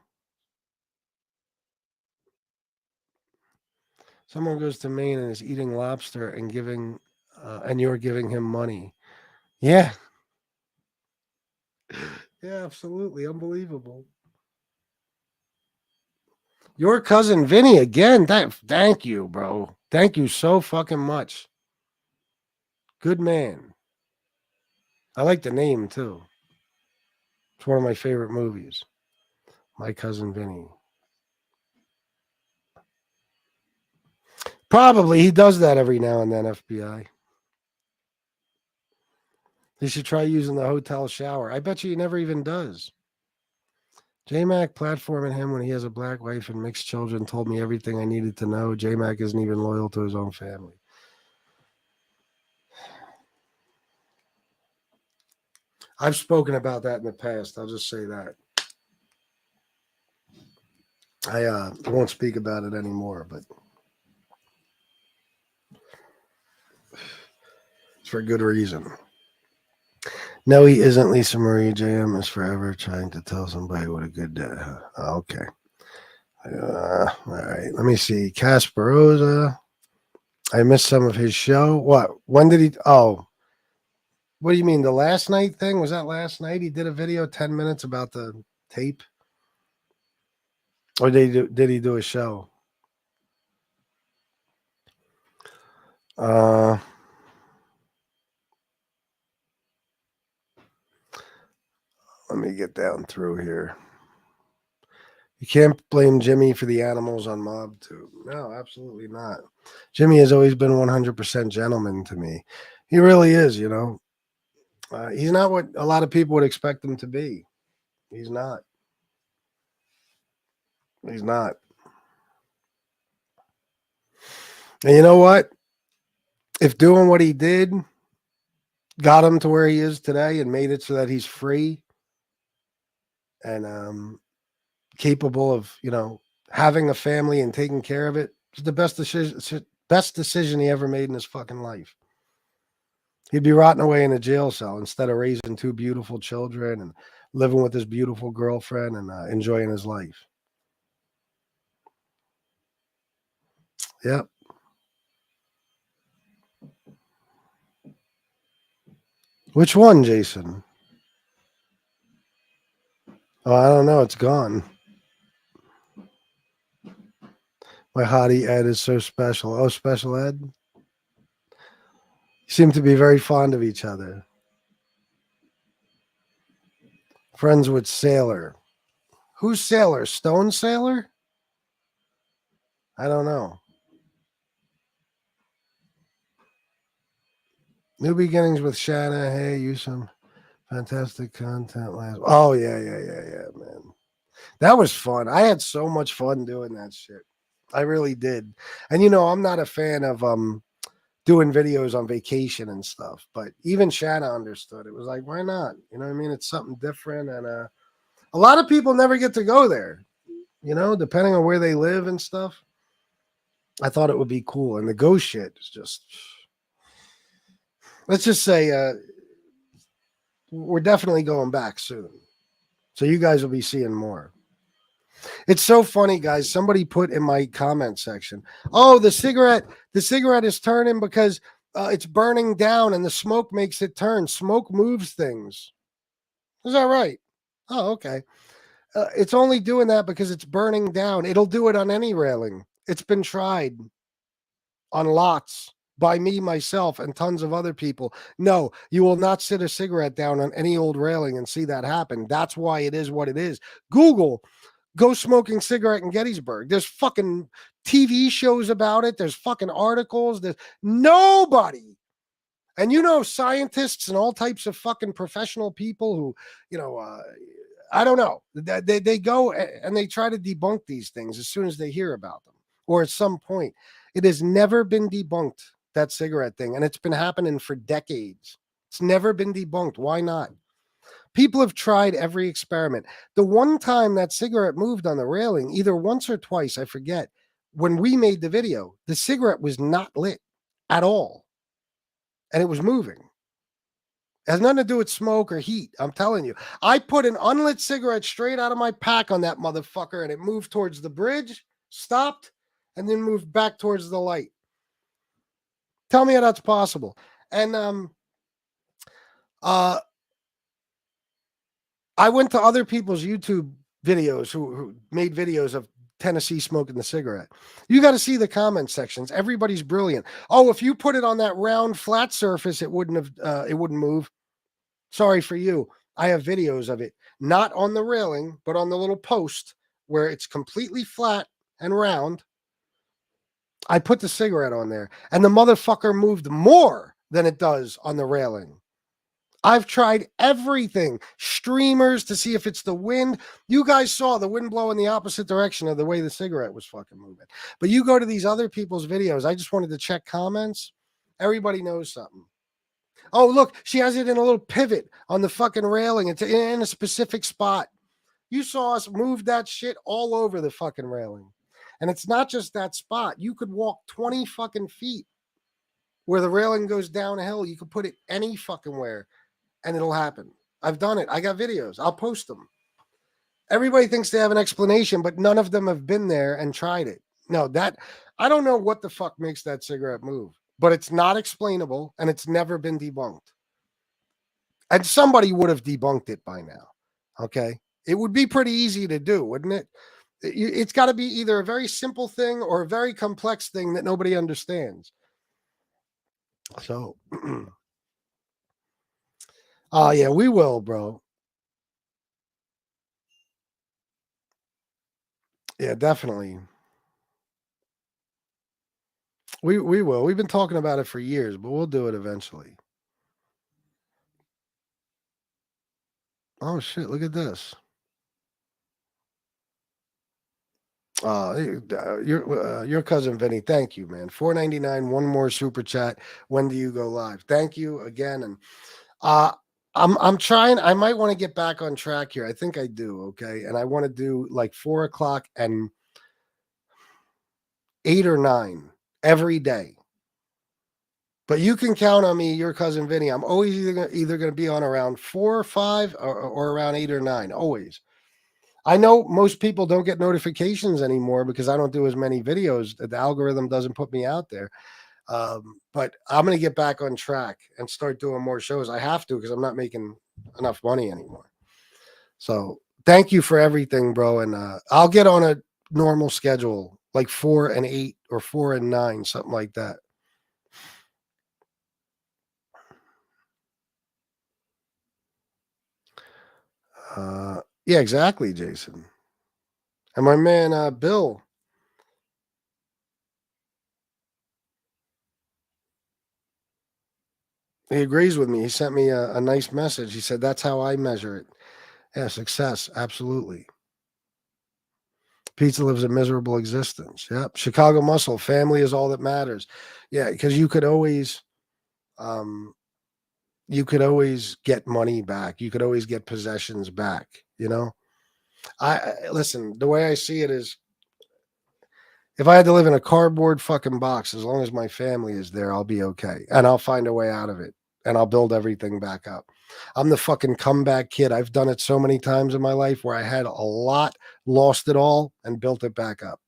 Someone goes to Maine and is eating lobster and and you're giving him money. Yeah. Yeah, absolutely. Unbelievable. Your cousin Vinny again. Thank you, bro. Thank you so fucking much. Good man. I like the name too. It's one of my favorite movies. My Cousin Vinny. Probably he does that every now and then, FBI. He should try using the hotel shower. I bet you he never even does. J-Mac platforming him when he has a black wife and mixed children told me everything I needed to know. J-Mac isn't even loyal to his own family. I've spoken about that in the past. I'll just say that. I won't speak about it anymore, but it's for good reason. No, he isn't. Lisa Marie. JM is forever trying to tell somebody what a good day. Okay. All right. Let me see. Casperosa. I missed some of his show. What? When did he? Oh. What do you mean? The last night thing? Was that last night? He did a video 10 minutes about the tape? Or did he do a show? Let me get down through here. You can't blame Jimmy for the animals on MobTube. No, absolutely not. Jimmy has always been 100% gentleman to me. He really is, you know. He's not what a lot of people would expect him to be. He's not. He's not. And you know what? If doing what he did got him to where he is today and made it so that he's free and capable of, you know, having a family and taking care of it, it's the best decision he ever made in his fucking life. He'd be rotting away in a jail cell instead of raising two beautiful children and living with his beautiful girlfriend and enjoying his life. Yep. Which one, Jason? Oh, I don't know. It's gone. My hottie Ed is so special. Oh, special Ed? You seem to be very fond of each other. Friends with Sailor. Who's Sailor? Stone Sailor? I don't know. New beginnings with Shanna. Hey, you some fantastic content last. Oh, yeah, man. That was fun. I had so much fun doing that shit. I really did. And, you know, I'm not a fan of doing videos on vacation and stuff. But even Shanna understood. It was like, why not? You know what I mean? It's something different. And a lot of people never get to go there, you know, depending on where they live and stuff. I thought it would be cool. And the ghost shit is just, let's just say we're definitely going back soon. So you guys will be seeing more. It's so funny, guys. Somebody put in my comment section, oh, the cigarette is turning because it's burning down and the smoke makes it turn. Smoke moves things. Is that right? Oh, okay. It's only doing that because it's burning down. It'll do it on any railing. It's been tried on lots by me, myself, and tons of other people. No, you will not sit a cigarette down on any old railing and see that happen. That's why it is what it is. Google go smoking cigarette in Gettysburg. There's fucking TV shows about it. There's fucking articles. There's nobody. And you know, scientists and all types of fucking professional people who, you know, I don't know. They go and they try to debunk these things as soon as they hear about them or at some point. It has never been debunked, that cigarette thing. And it's been happening for decades. It's never been debunked. Why not? People have tried every experiment. The one time that cigarette moved on the railing, either once or twice, I forget, when we made the video, the cigarette was not lit at all. And it was moving. It has nothing to do with smoke or heat. I'm telling you. I put an unlit cigarette straight out of my pack on that motherfucker, and it moved towards the bridge, stopped, and then moved back towards the light. Tell me how that's possible. And I went to other people's YouTube videos who made videos of Tennessee smoking the cigarette. You got to see the comment sections. Everybody's brilliant. Oh, if you put it on that round flat surface, it wouldn't move. Sorry for you. I have videos of it, not on the railing, but on the little post where it's completely flat and round. I put the cigarette on there, and the motherfucker moved more than it does on the railing. I've tried everything. Streamers to see if it's the wind. You guys saw the wind blow in the opposite direction of the way the cigarette was fucking moving. But you go to these other people's videos. I just wanted to check comments. Everybody knows something. Oh, look, she has it in a little pivot on the fucking railing. It's in a specific spot. You saw us move that shit all over the fucking railing. And it's not just that spot. You could walk 20 fucking feet where the railing goes down a hill. You could put it any fucking where. And it'll happen. I've done it. I got videos. I'll post them. Everybody thinks they have an explanation, but none of them have been there and tried it. No, I don't know what the fuck makes that cigarette move, but it's not explainable and it's never been debunked. And somebody would have debunked it by now. Okay. It would be pretty easy to do, wouldn't it? It's got to be either a very simple thing or a very complex thing that nobody understands. So, yeah, we will, bro. Yeah, definitely. We will. We've been talking about it for years, but we'll do it eventually. Oh shit! Look at this. Your cousin Vinny. Thank you, man. $4.99. One more super chat. When do you go live? Thank you again. And I'm trying. I might want to get back on track here. I think I do. Okay, and I want to do like 4 o'clock and 8 or 9 every day. But you can count on me, your cousin Vinny. I'm always either going to be on around 4 or 5 or around 8 or 9. Always. I know most people don't get notifications anymore because I don't do as many videos. The algorithm doesn't put me out there. But I'm going to get back on track and start doing more shows. I have to because I'm not making enough money anymore. So thank you for everything, bro. And I'll get on a normal schedule, like 4 and 8 or 4 and 9, something like that. Yeah, exactly, Jason. And my man, Bill. He agrees with me. He sent me a nice message. He said, that's how I measure it. Yeah, success. Absolutely. Pizza lives a miserable existence. Yep. Chicago Muscle. Family is all that matters. Yeah, because you could always get money back. You could always get possessions back, you know? I listen, the way I see it is if I had to live in a cardboard fucking box, as long as my family is there, I'll be okay. And I'll find a way out of it. And I'll build everything back up. I'm the fucking comeback kid. I've done it so many times in my life where I had a lot, lost it all, and built it back up.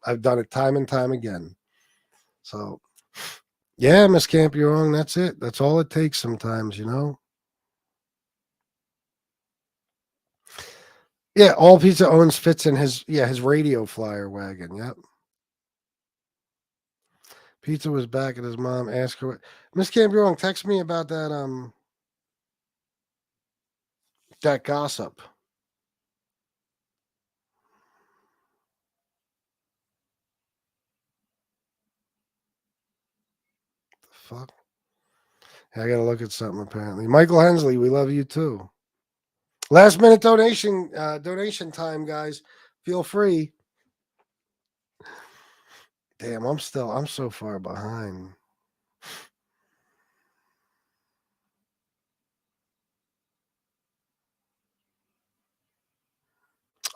I've done it time and time again. So, yeah, Miss Camp, you're wrong. That's it. That's all it takes sometimes, you know? Yeah, All Pizza owns fits in his radio flyer wagon. Yep. Pizza was back at his mom. Ask her, Miss Camp, you're wrong. Text me about that that gossip. The fuck? I gotta look at something apparently. Michael Hensley, we love you too. Last minute donation time, guys. Feel free. Damn, I'm so far behind.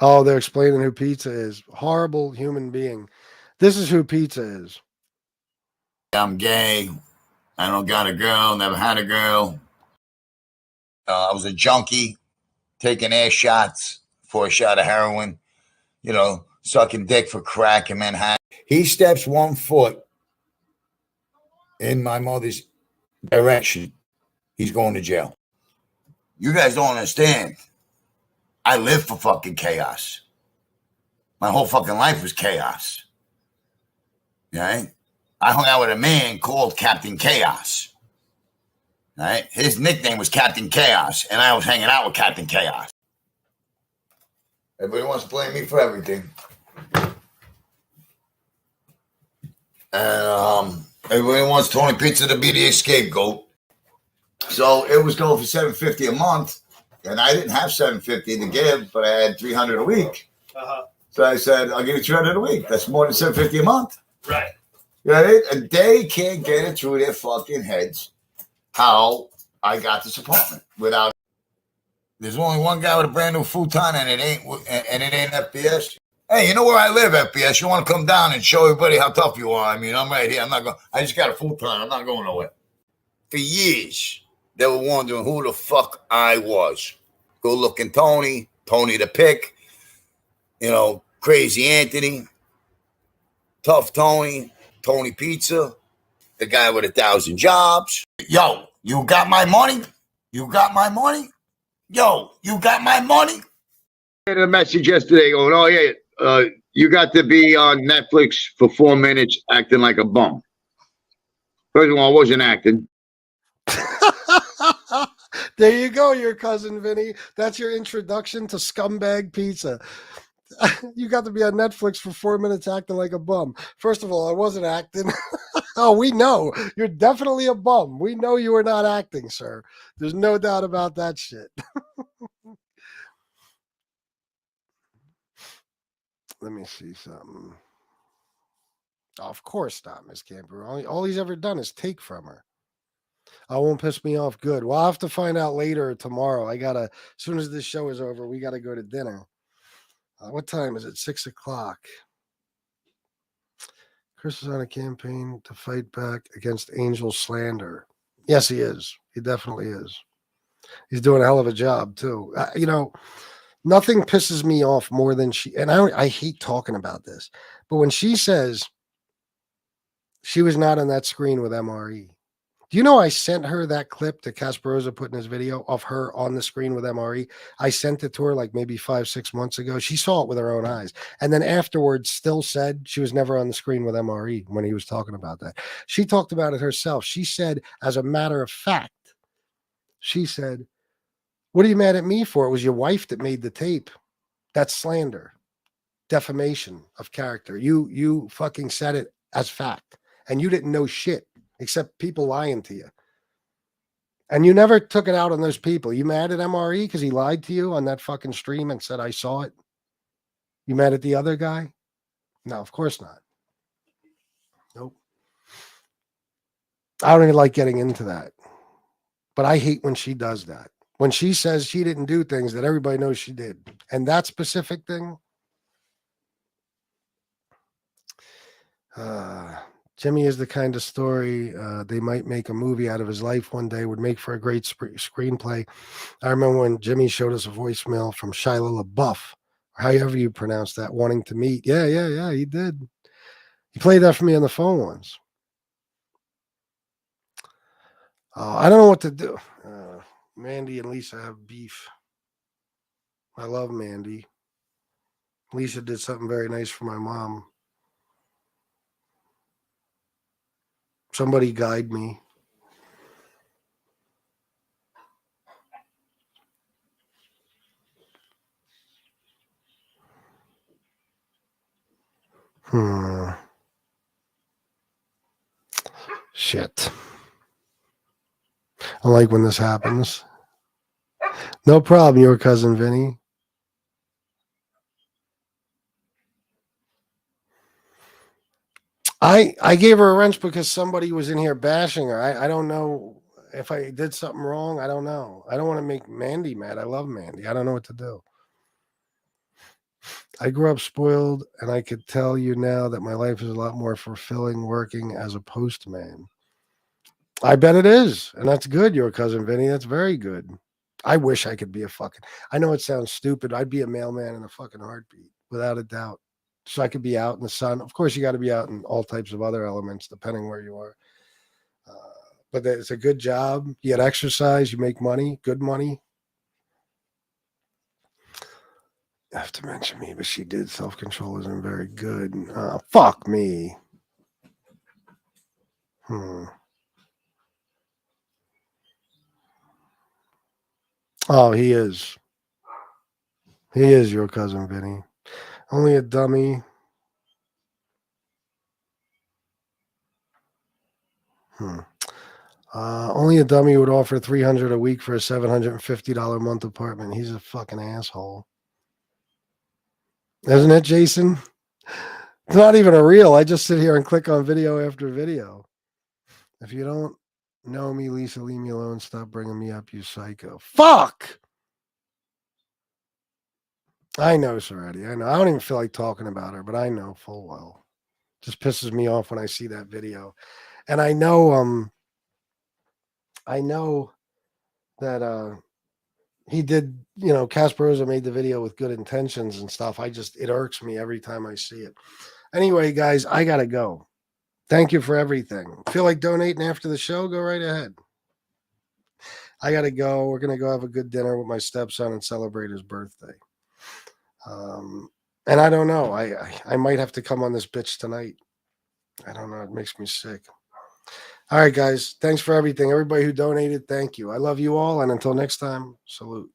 Oh, they're explaining who Pizza is. Horrible human being. This is who Pizza is. I'm gay. I don't got a girl. Never had a girl. I was a junkie, taking ass shots for a shot of heroin. You know, sucking dick for crack in Manhattan. He steps 1 foot in my mother's direction, he's going to jail. You guys don't understand. I live for fucking chaos. My whole fucking life was chaos. Right? I hung out with a man called Captain Chaos. Right? His nickname was Captain Chaos, and I was hanging out with Captain Chaos. Everybody wants to blame me for everything. And everybody wants Tony Pizza to be the scapegoat. So it was going for $750 a month, and I didn't have $750 to give, but I had $300 a week. So I said, I'll give you $300 a week. That's more than $750 a month. Right. Right? And they can't get it through their fucking heads how I got this apartment without. There's only one guy with a brand new futon, and it ain't FBS. Hey, you know where I live, FBS? You want to come down and show everybody how tough you are? I mean, I'm right here. I'm not going. I just got a futon. I'm not going nowhere. For years, they were wondering who the fuck I was. Good-looking Tony the Pick, you know, Crazy Anthony, Tough Tony Pizza, the guy with 1,000 jobs. Yo, you got my money? You got my money? Yo, you got my money? I had a message yesterday going, oh, yeah, you got to be on Netflix for 4 minutes acting like a bum. First of all, I wasn't acting. There you go, your cousin Vinny. That's your introduction to Scumbag Pizza. You got to be on Netflix for 4 minutes acting like a bum. First of all, I wasn't acting. Oh, we know. You're definitely a bum. We know you were not acting, sir. There's no doubt about that shit. Let me see something. Oh, of course not, Miss Camper. All he's ever done is take from her. I won't piss me off. Good. Well, I'll have to find out later or tomorrow. As soon as this show is over, we got to go to dinner. What time is it? 6 o'clock. Chris is on a campaign to fight back against Angel slander. Yes, he is. He definitely is. He's doing a hell of a job, too. You know, nothing pisses me off more than and I hate talking about this, but when she says she was not on that screen with MRE. Do you know I sent her that clip that Casperosa put in his video of her on the screen with MRE? I sent it to her like maybe 5-6 months ago. She saw it with her own eyes. And then afterwards still said she was never on the screen with MRE when he was talking about that. She talked about it herself. She said, as a matter of fact, she said, what are you mad at me for? It was your wife that made the tape. That's slander, defamation of character. You fucking said it as fact. And you didn't know shit. Except people lying to you. And you never took it out on those people. You mad at MRE because he lied to you on that fucking stream and said, I saw it? You mad at the other guy? No, of course not. Nope. I don't even like getting into that. But I hate when she does that. When she says she didn't do things that everybody knows she did. And that specific thing. Jimmy is the kind of story they might make a movie out of his life one day, would make for a great screenplay. I remember when Jimmy showed us a voicemail from Shia LaBeouf, or however you pronounce that, wanting to meet. Yeah, he did. He played that for me on the phone once. I don't know what to do. Mandy and Lisa have beef. I love Mandy. Lisa did something very nice for my mom. Somebody guide me. Shit. I like when this happens. No problem, your cousin Vinny. I gave her a wrench because somebody was in here bashing her. I don't know if I did something wrong. I don't know. I don't want to make Mandy mad. I love Mandy. I don't know what to do. I grew up spoiled, and I could tell you now that my life is a lot more fulfilling working as a postman. I bet it is. And that's good, your cousin Vinny. That's very good. I wish I could be a fucking... I know it sounds stupid. I'd be a mailman in a fucking heartbeat, without a doubt. So I could be out in the sun. Of course, you got to be out in all types of other elements, depending where you are. But it's a good job. You get exercise. You make money. Good money. I have to mention me, but she did. Self-control isn't very good. Fuck me. Oh, he is. He is your cousin, Vinny. Only a dummy. Only a dummy would offer $300 a week for a $750 a month apartment. He's a fucking asshole. Isn't it, Jason? It's not even a reel. I just sit here and click on video after video. If you don't know me, Lisa, leave me alone. Stop bringing me up, you psycho. Fuck! I know, Sorati. I know. I don't even feel like talking about her, but I know full well. Just pisses me off when I see that video. And I know that he did, Casperosa made the video with good intentions and stuff. It irks me every time I see it. Anyway, guys, I gotta go. Thank you for everything. Feel like donating after the show? Go right ahead. I gotta go. We're gonna go have a good dinner with my stepson and celebrate his birthday. And I don't know. I might have to come on this bitch tonight. I don't know. It makes me sick. All right, guys. Thanks for everything. Everybody who donated, thank you. I love you all. And until next time, salute.